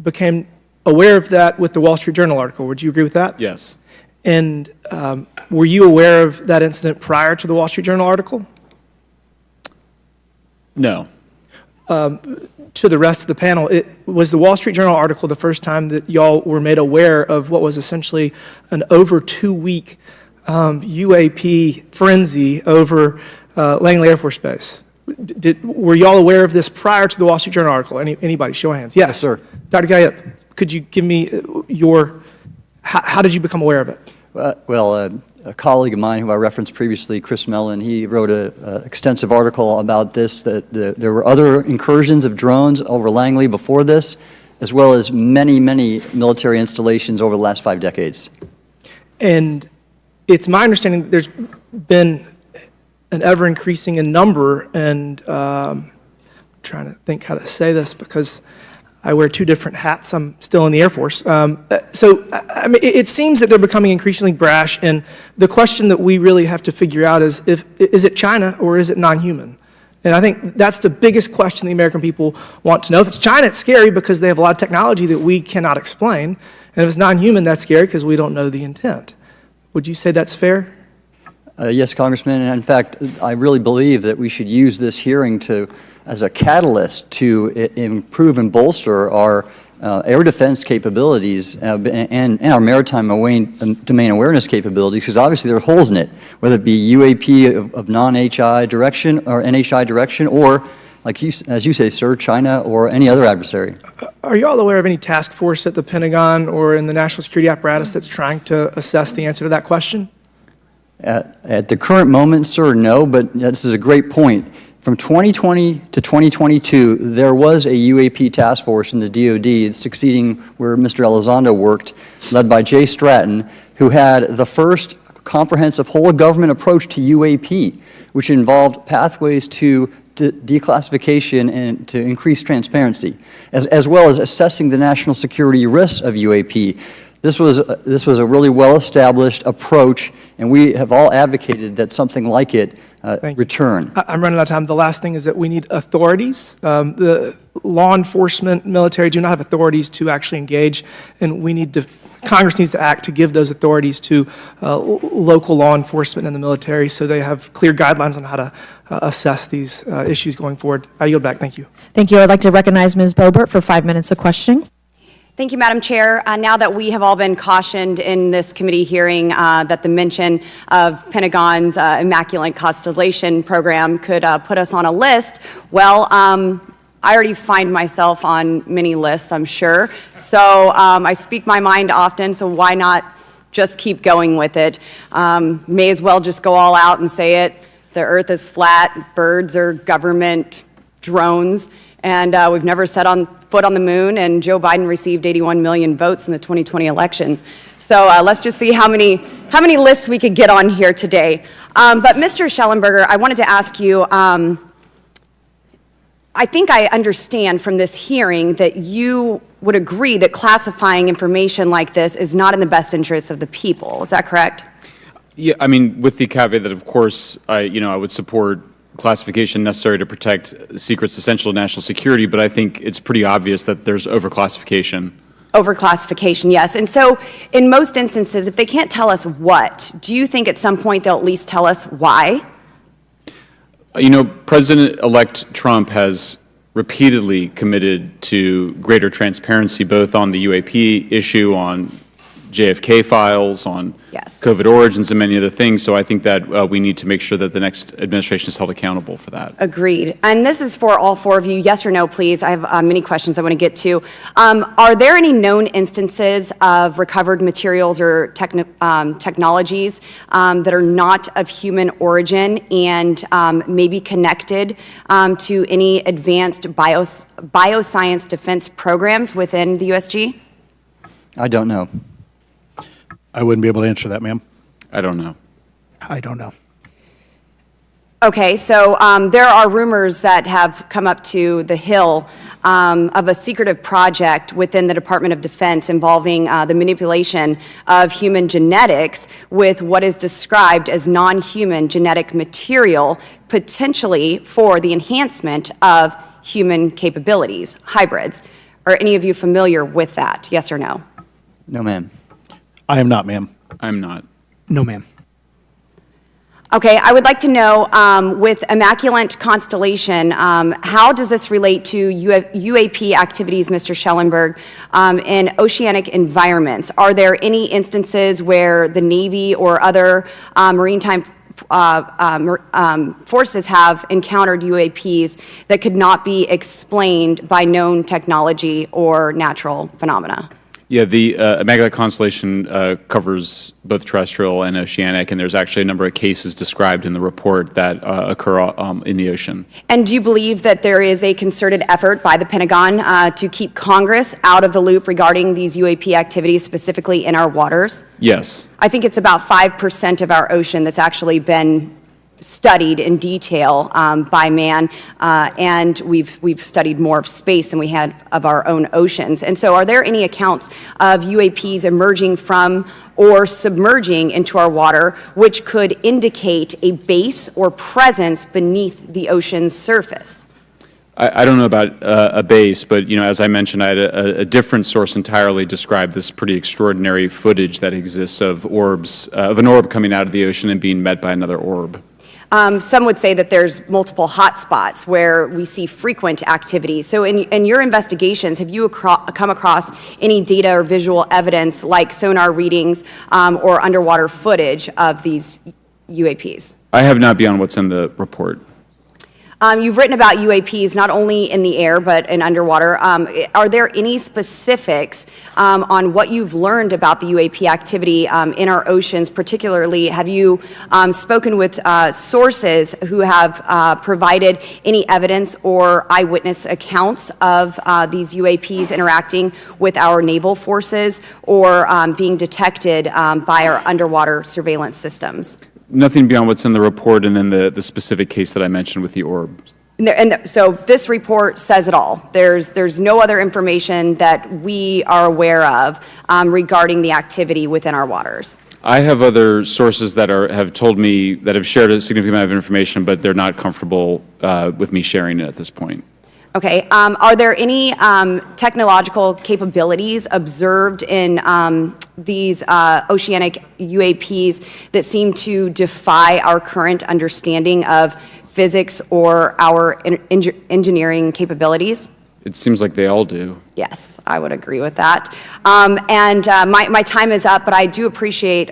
became aware of that with the Wall Street Journal article. Would you agree with that? Yes. And were you aware of that incident prior to the Wall Street Journal article? No. To the rest of the panel, was the Wall Street Journal article the first time that y'all were made aware of what was essentially an over 2-week UAP frenzy over Langley Air Force Base? Were y'all aware of this prior to the Wall Street Journal article? Anybody? Show of hands. Yes, sir. Dr. Gallaudet, could you give me how did you become aware of it? A colleague of mine who I referenced previously, Chris Mellon, he wrote an extensive article about this, that there were other incursions of drones over Langley before this, as well as many, many military installations over the last 5 decades. And it's my understanding that there's been an ever-increasing in number, and I'm trying to think how to say this because I wear 2 different hats. I'm still in the Air Force. So, I mean, it seems that they're becoming increasingly brash, and the question that we really have to figure out is it China or is it non-human? And I think that's the biggest question the American people want to know. If it's China, it's scary because they have a lot of technology that we cannot explain. And if it's non-human, that's scary because we don't know the intent. Would you say that's fair? Yes, Congressman. And in fact, I really believe that we should use this hearing as a catalyst to improve and bolster our air defense capabilities and our maritime domain awareness capabilities, because obviously there are holes in it, whether it be UAP of non-HI direction or NHI direction, or, as you say, sir, China or any other adversary. Are you all aware of any task force at the Pentagon or in the national security apparatus that's trying to assess the answer to that question? At the current moment, sir, no, but this is a great point. From 2020 to 2022, there was a UAP task force in the DoD succeeding where Mr. Elizondo worked, led by Jay Stratton, who had the first comprehensive whole-of-government approach to UAP, which involved pathways to declassification and to increase transparency, as well as assessing the national security risks of UAP. This was a really well-established approach, and we have all advocated that something like it return. I'm running out of time. The last thing is that we need authorities. The law enforcement, military do not have authorities to actually engage, and Congress needs to act to give those authorities to local law enforcement and the military so they have clear guidelines on how to assess these issues going forward. I yield back. Thank you. Thank you. I'd like to recognize Ms. Boebert for 5 minutes of questioning. Thank you, Madam Chair. Now that we have all been cautioned in this committee hearing that the mention of Pentagon's Immaculate Constellation program could put us on a list, well, I already find myself on many lists, I'm sure. So I speak my mind often, so why not just keep going with it? May as well just go all out and say it. The earth is flat, birds are government drones, And we've never set foot on the moon, and Joe Biden received 81 million votes in the 2020 election. So let's just see how many lists we could get on here today. But Mr. Shellenberger, I wanted to ask you, I think I understand from this hearing that you would agree that classifying information like this is not in the best interest of the people. Is that correct? Yeah, I mean, with the caveat that, of course, I would support classification necessary to protect secrets essential to national security, but I think it's pretty obvious that there's overclassification. Overclassification, yes. And so in most instances, if they can't tell us what, do you think at some point they'll at least tell us why? President-elect Trump has repeatedly committed to greater transparency, both on the UAP issue, on JFK files, on COVID origins, and many other things. So I think that we need to make sure that the next administration is held accountable for that. Agreed. And this is for all four of you. Yes or no, please. I have many questions I want to get to. Are there any known instances of recovered materials or technologies that are not of human origin and maybe connected to any advanced bioscience defense programs within the USG? I don't know. I wouldn't be able to answer that, ma'am. I don't know. I don't know. Okay, so there are rumors that have come up to the Hill of a secretive project within the Department of Defense involving the manipulation of human genetics with what is described as non-human genetic material, potentially for the enhancement of human capabilities, hybrids. Are any of you familiar with that, yes or no? No, ma'am. I am not, ma'am. I'm not. No, ma'am. Okay, I would like to know, with Immaculate Constellation, how does this relate to UAP activities, Mr. Schellenberg, in oceanic environments? Are there any instances where the Navy or other maritime forces have encountered UAPs that could not be explained by known technology or natural phenomena? Yeah, the Immaculate Constellation covers both terrestrial and oceanic, and there's actually a number of cases described in the report that occur in the ocean. And do you believe that there is a concerted effort by the Pentagon to keep Congress out of the loop regarding these UAP activities, specifically in our waters? Yes. I think it's about 5% of our ocean that's actually been studied in detail by man, and we've studied more of space than we had of our own oceans. And so are there any accounts of UAPs emerging from or submerging into our water which could indicate a base or presence beneath the ocean's surface? I don't know about a base, but as I mentioned, I had a different source entirely describe this pretty extraordinary footage that exists of orbs, of an orb coming out of the ocean and being met by another orb. Some would say that there's multiple hotspots where we see frequent activity. So in your investigations, have you come across any data or visual evidence like sonar readings or underwater footage of these UAPs? I have not beyond what's in the report. You've written about UAPs not only in the air but in underwater. Are there any specifics on what you've learned about the UAP activity in our oceans? Particularly, have you spoken with sources who have provided any evidence or eyewitness accounts of these UAPs interacting with our naval forces or being detected by our underwater surveillance systems? Nothing beyond what's in the report and then the specific case that I mentioned with the orbs. So this report says it all. There's no other information that we are aware of regarding the activity within our waters. I have other sources that have told me that have shared a significant amount of information, but they're not comfortable with me sharing it at this point. Okay. Are there any technological capabilities observed in these oceanic UAPs that seem to defy our current understanding of physics or our engineering capabilities? It seems like they all do. Yes, I would agree with that. My time is up, but I do appreciate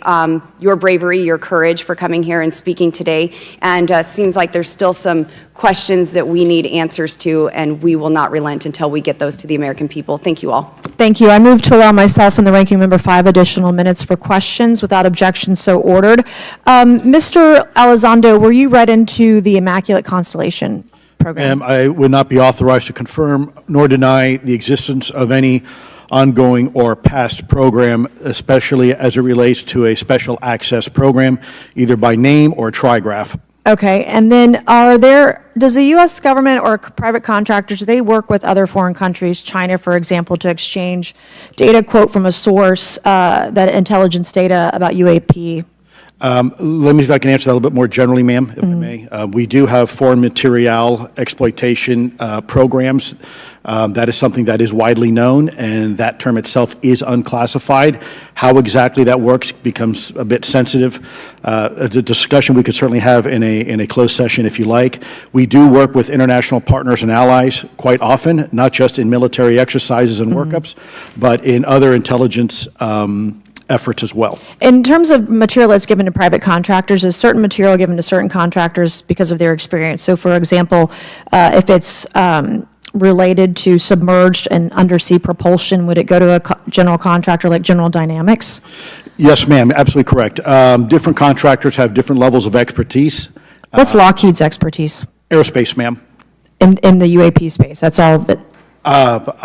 your bravery, your courage for coming here and speaking today. And seems like there's still some questions that we need answers to, and we will not relent until we get those to the American people. Thank you all. Thank you. I move to allow myself and the ranking member 5 additional minutes for questions without objection, so ordered. Mr. Elizondo, were you read into the Immaculate Constellation? program? I would not be authorized to confirm nor deny the existence of any ongoing or past program, especially as it relates to a special access program, either by name or trigraph. Okay, and then does the U.S. government or private contractors, do they work with other foreign countries, China, for example, to exchange data, quote, from a source, that intelligence data about UAP? Let me see if I can answer that a little bit more generally, ma'am, if I may. We do have foreign material exploitation programs. That is something that is widely known, and that term itself is unclassified. How exactly that works becomes a bit sensitive. A discussion we could certainly have in a closed session if you like. We do work with international partners and allies quite often, not just in military exercises and workups, but in other intelligence efforts as well. In terms of material that's given to private contractors, is certain material given to certain contractors because of their experience? So, for example, if it's related to submerged and undersea propulsion, would it go to a general contractor like General Dynamics? Yes, ma'am, absolutely correct. Different contractors have different levels of expertise. What's Lockheed's expertise? Aerospace, ma'am. In the UAP space, that's all that,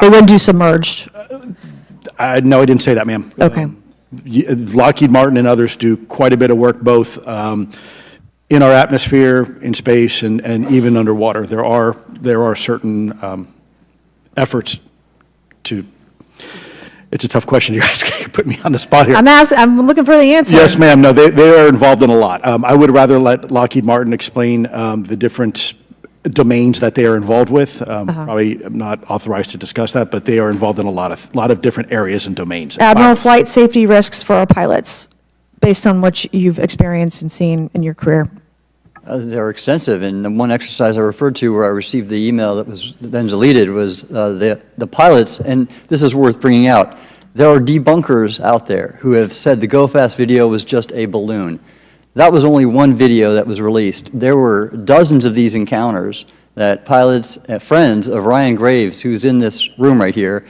they wouldn't do submerged? No, I didn't say that, ma'am. Okay. Lockheed Martin and others do quite a bit of work both in our atmosphere, in space, and even underwater. There are certain efforts to. It's a tough question you're asking. You put me on the spot here. I'm looking for the answer. Yes, ma'am. No, they are involved in a lot. I would rather let Lockheed Martin explain the different domains that they are involved with. Probably am not authorized to discuss that, but they are involved in a lot of different areas and domains. Admiral, flight safety risks for our pilots, based on what you've experienced and seen in your career? They're extensive, and the one exercise I referred to where I received the email that was then deleted was the pilots, and this is worth bringing out. There are debunkers out there who have said the Go Fast video was just a balloon. That was only one video that was released. There were dozens of these encounters that pilots, friends of Ryan Graves, who's in this room right here,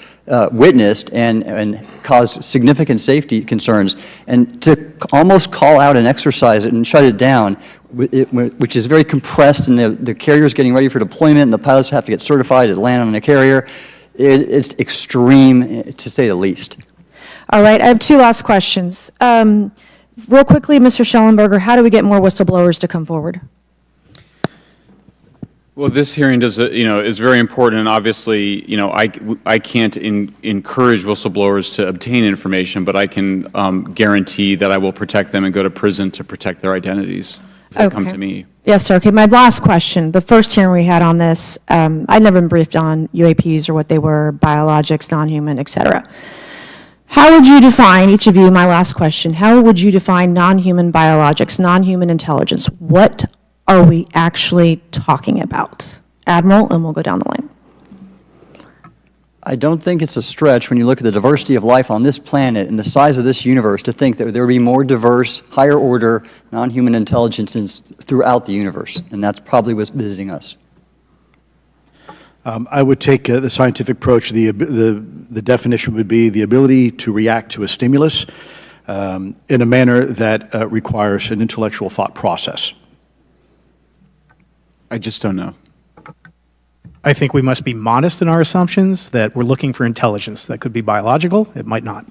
witnessed and caused significant safety concerns. And to almost call out an exercise and shut it down, which is very compressed, and the carrier's getting ready for deployment, and the pilots have to get certified to land on a carrier, it's extreme, to say the least. All right, I have two last questions. Real quickly, Mr. Shellenberger, how do we get more whistleblowers to come forward? Well, this hearing is very important, and obviously, I can't encourage whistleblowers to obtain information, but I can guarantee that I will protect them and go to prison to protect their identities if they come to me. Yes, sir. Okay, my last question. The first hearing we had on this, I'd never been briefed on UAPs or what they were, biologics, non-human, et cetera. How would you define, each of you, my last question, how would you define non-human biologics, non-human intelligence? What are we actually talking about? Admiral, and we'll go down the line. I don't think it's a stretch when you look at the diversity of life on this planet and the size of this universe to think that there would be more diverse, higher order, non-human intelligences throughout the universe, and that's probably what's visiting us. I would take the scientific approach. The definition would be the ability to react to a stimulus in a manner that requires an intellectual thought process. I just don't know. I think we must be modest in our assumptions that we're looking for intelligence. That could be biological, it might not.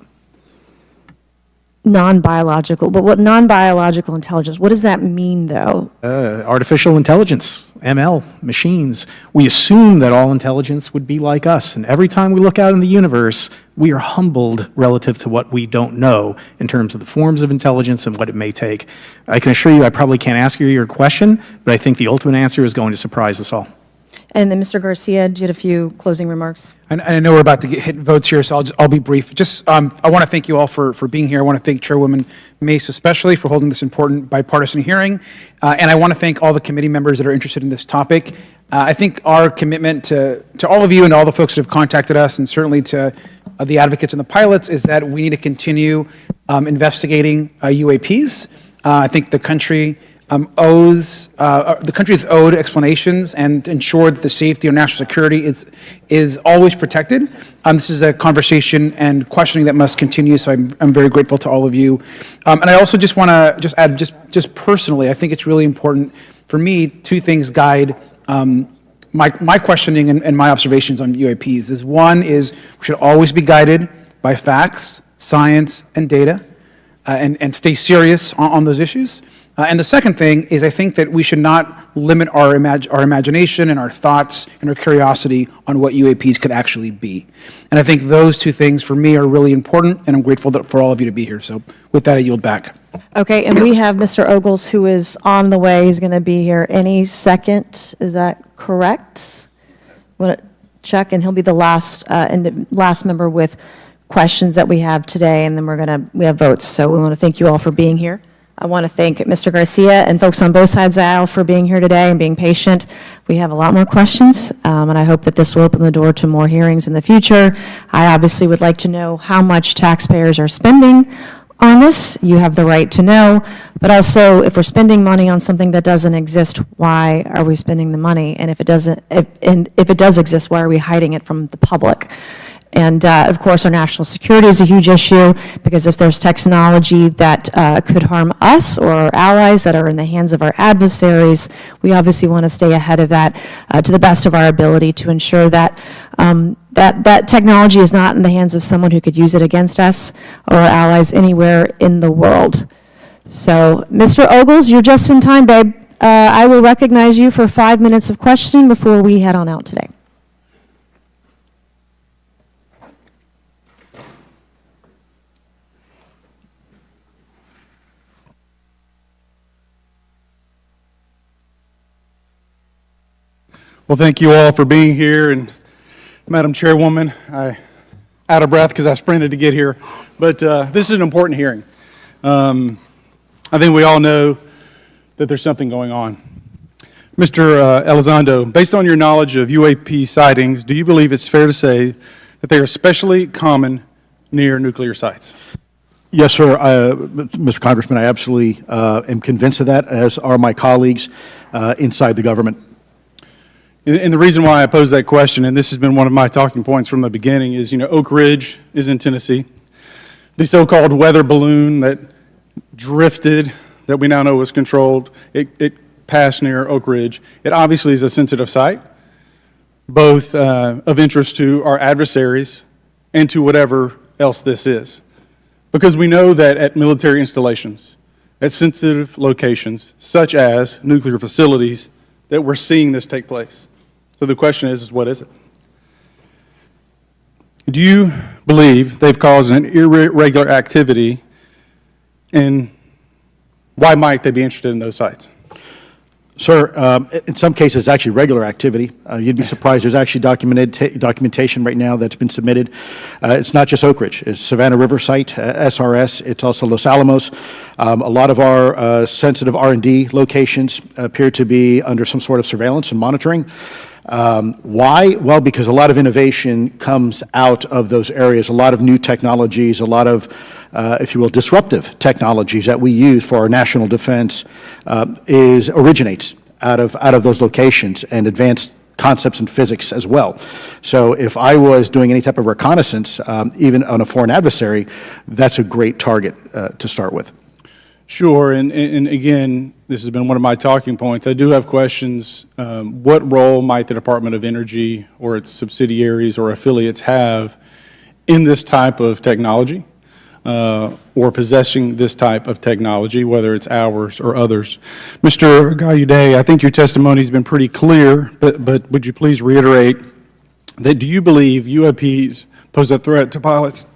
Non-biological, but what non-biological intelligence, what does that mean, though? Artificial intelligence, ML, machines. We assume that all intelligence would be like us, and every time we look out in the universe, we are humbled relative to what we don't know in terms of the forms of intelligence and what it may take. I can assure you I probably can't ask you your question, but I think the ultimate answer is going to surprise us all. And then Mr. Garcia, you had a few closing remarks. I know we're about to hit votes here, so I'll be brief. Just, I want to thank you all for being here. I want to thank Chairwoman Mace especially for holding this important bipartisan hearing. And I want to thank all the committee members that are interested in this topic. I think our commitment to all of you and all the folks that have contacted us, and certainly to the advocates and the pilots, is that we need to continue investigating UAPs. I think the country the country is owed explanations and ensure that the safety or national security is always protected. This is a conversation and questioning that must continue, so I'm very grateful to all of you. And I also just want to add, just personally, I think it's really important for me, two things guide my questioning and my observations on UAPs is, one is we should always be guided by facts, science, and data, and stay serious on those issues. And the second thing is I think that we should not limit our imagination and our thoughts and our curiosity on what UAPs could actually be. And I think those two things for me are really important, and I'm grateful for all of you to be here. So with that, I yield back. Okay, and we have Mr. Ogles, who is on the way. He's going to be here any second. Is that correct? Want to check, and he'll be the last member with questions that we have today, and then we have votes. So we want to thank you all for being here. I want to thank Mr. Garcia and folks on both sides of the aisle for being here today and being patient. We have a lot more questions, and I hope that this will open the door to more hearings in the future. I obviously would like to know how much taxpayers are spending on this. You have the right to know, but also if we're spending money on something that doesn't exist, why are we spending the money? And if it does exist, why are we hiding it from the public? And of course, our national security is a huge issue, because if there's technology that could harm us or our allies that are in the hands of our adversaries, we obviously want to stay ahead of that to the best of our ability to ensure that that technology is not in the hands of someone who could use it against us or our allies anywhere in the world. So, Mr. Ogles, you're just in time, babe. I will recognize you for 5 minutes of questioning before we head on out today. Well, thank you all for being here, and Madam Chairwoman, I'm out of breath because I sprinted to get here, but this is an important hearing. I think we all know that there's something going on. Mr. Elizondo, based on your knowledge of UAP sightings, do you believe it's fair to say that they are especially common near nuclear sites? Yes, sir. Mr. Congressman, I absolutely am convinced of that, as are my colleagues inside the government. And the reason why I pose that question, and this has been one of my talking points from the beginning, is, Oak Ridge is in Tennessee. The so-called weather balloon that drifted, that we now know was controlled, it passed near Oak Ridge. It obviously is a sensitive site, both of interest to our adversaries and to whatever else this is. Because we know that at military installations, at sensitive locations, such as nuclear facilities, that we're seeing this take place. So the question is what is it? Do you believe they've caused an irregular activity, and why might they be interested in those sites? Sir, in some cases, it's actually regular activity. You'd be surprised. There's actually documentation right now that's been submitted. It's not just Oak Ridge. It's Savannah River Site, SRS. It's also Los Alamos. A lot of our sensitive R&D locations appear to be under some sort of surveillance and monitoring. Why? Well, because a lot of innovation comes out of those areas, a lot of new technologies, a lot of, if you will, disruptive technologies that we use for our national defense originates out of those locations, and advanced concepts in physics as well. So if I was doing any type of reconnaissance, even on a foreign adversary, that's a great target to start with. Sure, and again, this has been one of my talking points. I do have questions. What role might the Department of Energy or its subsidiaries or affiliates have in this type of technology, or possessing this type of technology, whether it's ours or others? Mr. Gallaudet, I think your testimony has been pretty clear, but would you please reiterate that do you believe UAPs pose a threat to pilots?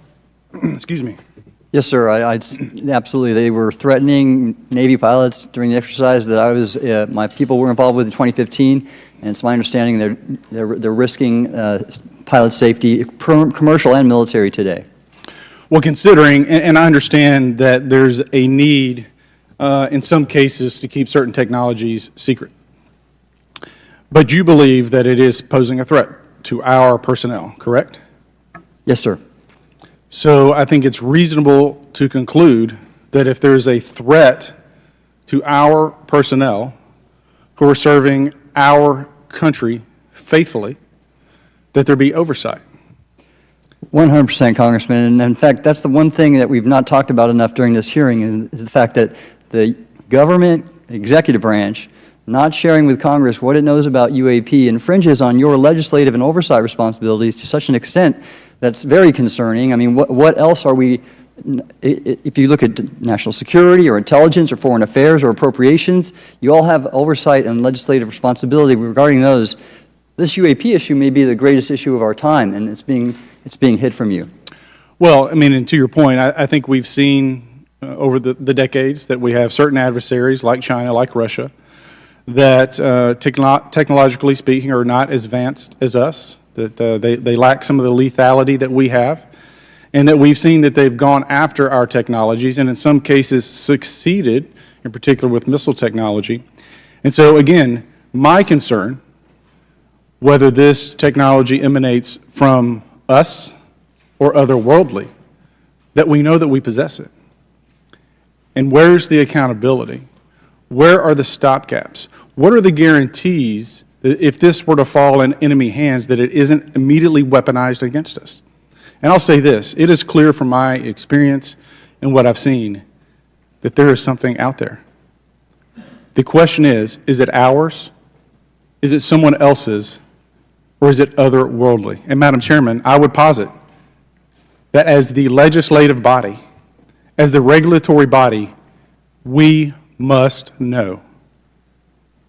Excuse me. Yes, sir. Absolutely. They were threatening Navy pilots during the exercise that my people were involved with in 2015, and it's my understanding they're risking pilot safety, commercial and military, today. Well, considering, and I understand that there's a need in some cases to keep certain technologies secret, but you believe that it is posing a threat to our personnel, correct? Yes, sir. So I think it's reasonable to conclude that if there's a threat to our personnel who are serving our country faithfully, that there be oversight. 100%, Congressman. And in fact, that's the one thing that we've not talked about enough during this hearing, is the fact that the government, the executive branch, not sharing with Congress what it knows about UAP infringes on your legislative and oversight responsibilities to such an extent that's very concerning. I mean, what else are we, if you look at national security or intelligence or foreign affairs or appropriations, you all have oversight and legislative responsibility regarding those. This UAP issue may be the greatest issue of our time, and it's being hid from you. Well, I mean, and to your point, I think we've seen over the decades that we have certain adversaries like China, like Russia, that technologically speaking are not as advanced as us, that they lack some of the lethality that we have, and that we've seen that they've gone after our technologies and in some cases succeeded, in particular with missile technology. And so again, my concern, whether this technology emanates from us or otherworldly, that we know that we possess it. And where's the accountability? Where are the stopgaps? What are the guarantees that if this were to fall in enemy hands, that it isn't immediately weaponized against us? And I'll say this, it is clear from my experience and what I've seen that there is something out there. The question is it ours? Is it someone else's? Or is it otherworldly? And Madam Chairman, I would posit that as the legislative body, as the regulatory body, we must know.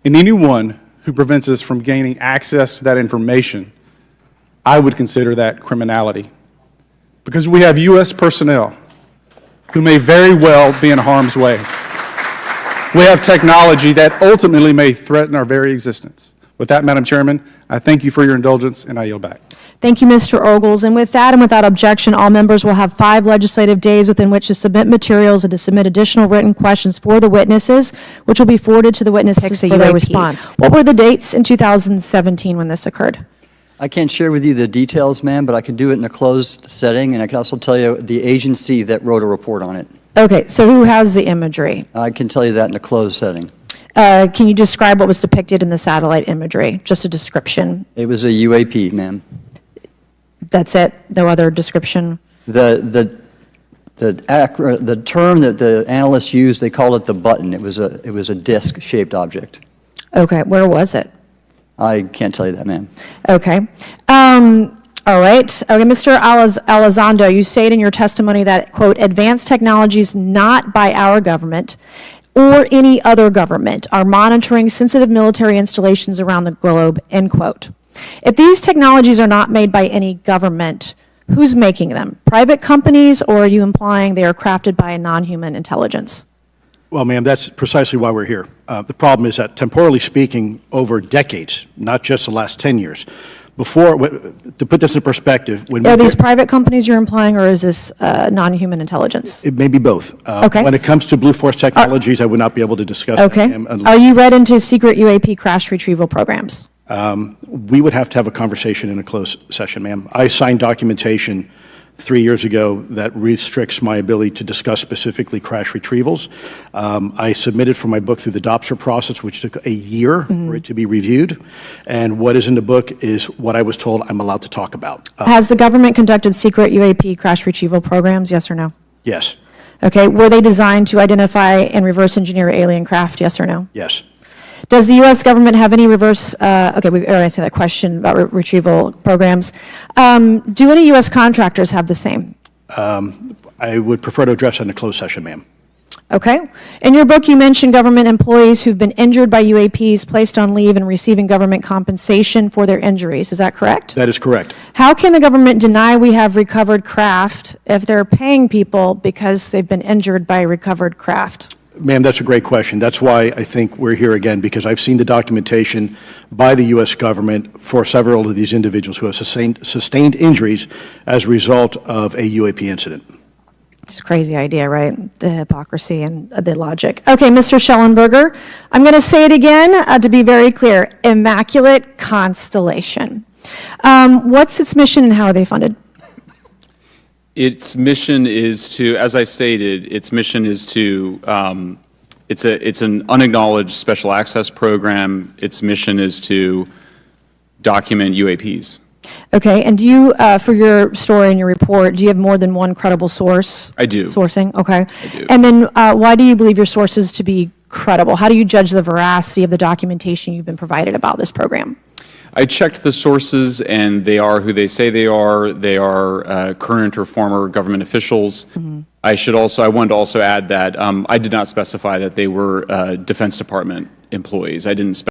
And anyone who prevents us from gaining access to that information, I would consider that criminality. Because we have U.S. personnel who may very well be in harm's way. We have technology that ultimately may threaten our very existence. With that, Madam Chairman, I thank you for your indulgence, and I yield back. Thank you, Mr. Ogles. And with that and without objection, all members will have 5 legislative days within which to submit materials and to submit additional written questions for the witnesses, which will be forwarded to the witnesses for their response. What were the dates in 2017 when this occurred? I can't share with you the details, ma'am, but I can do it in a closed setting, and I can also tell you the agency that wrote a report on it. Okay, so who has the imagery? I can tell you that in a closed setting. Can you describe what was depicted in the satellite imagery? Just a description. It was a UAP, ma'am. That's it? No other description? The term that the analysts used, they call it the button. It was a disc-shaped object. Okay, where was it? I can't tell you that, ma'am. Okay. All right. Okay, Mr. Elizondo, you state in your testimony that, quote, advanced technologies not by our government or any other government are monitoring sensitive military installations around the globe, end quote. If these technologies are not made by any government, who's making them? Private companies, or are you implying they are crafted by a non-human intelligence? Well, ma'am, that's precisely why we're here. The problem is that temporally speaking, over decades, not just the last 10 years, to put this in perspective, Are these private companies you're implying, or is this non-human intelligence? It may be both. Okay. When it comes to Blue Force Technologies, I would not be able to discuss that, Okay. ma'am, Are you read into secret UAP crash retrieval programs? we would have to have a conversation in a closed session, ma'am. I signed documentation 3 years ago that restricts my ability to discuss specifically crash retrievals. I submitted for my book through the DOPSR process, which took a year for it to be reviewed. And what is in the book is what I was told I'm allowed to talk about. Has the government conducted secret UAP crash retrieval programs, yes or no? Yes. Okay, were they designed to identify and reverse engineer alien craft, yes or no? Yes. Does the U.S. government have any reverse, okay, we already answered that question about retrieval programs. Do any U.S. contractors have the same? I would prefer to address that in a closed session, ma'am. Okay. In your book, you mentioned government employees who've been injured by UAPs, placed on leave, and receiving government compensation for their injuries. Is that correct? That is correct. How can the government deny we have recovered craft if they're paying people because they've been injured by recovered craft? Ma'am, that's a great question. That's why I think we're here again, because I've seen the documentation by the U.S. government for several of these individuals who have sustained injuries as a result of a UAP incident. It's a crazy idea, right? The hypocrisy and the logic. Okay, Mr. Shellenberger, I'm going to say it again to be very clear. Immaculate Constellation. What's its mission and how are they funded? Its mission is to, as I stated, its mission is to, it's an unacknowledged special access program. Its mission is to document UAPs. Okay, and do you, for your story and your report, do you have more than one credible source? I do. Sourcing, okay. I do. And then why do you believe your sources to be credible? How do you judge the veracity of the documentation you've been provided about this program? I checked the sources, and they are who they say they are. They are current or former government officials. I wanted to also add that I did not specify that they were Defense Department employees. I didn't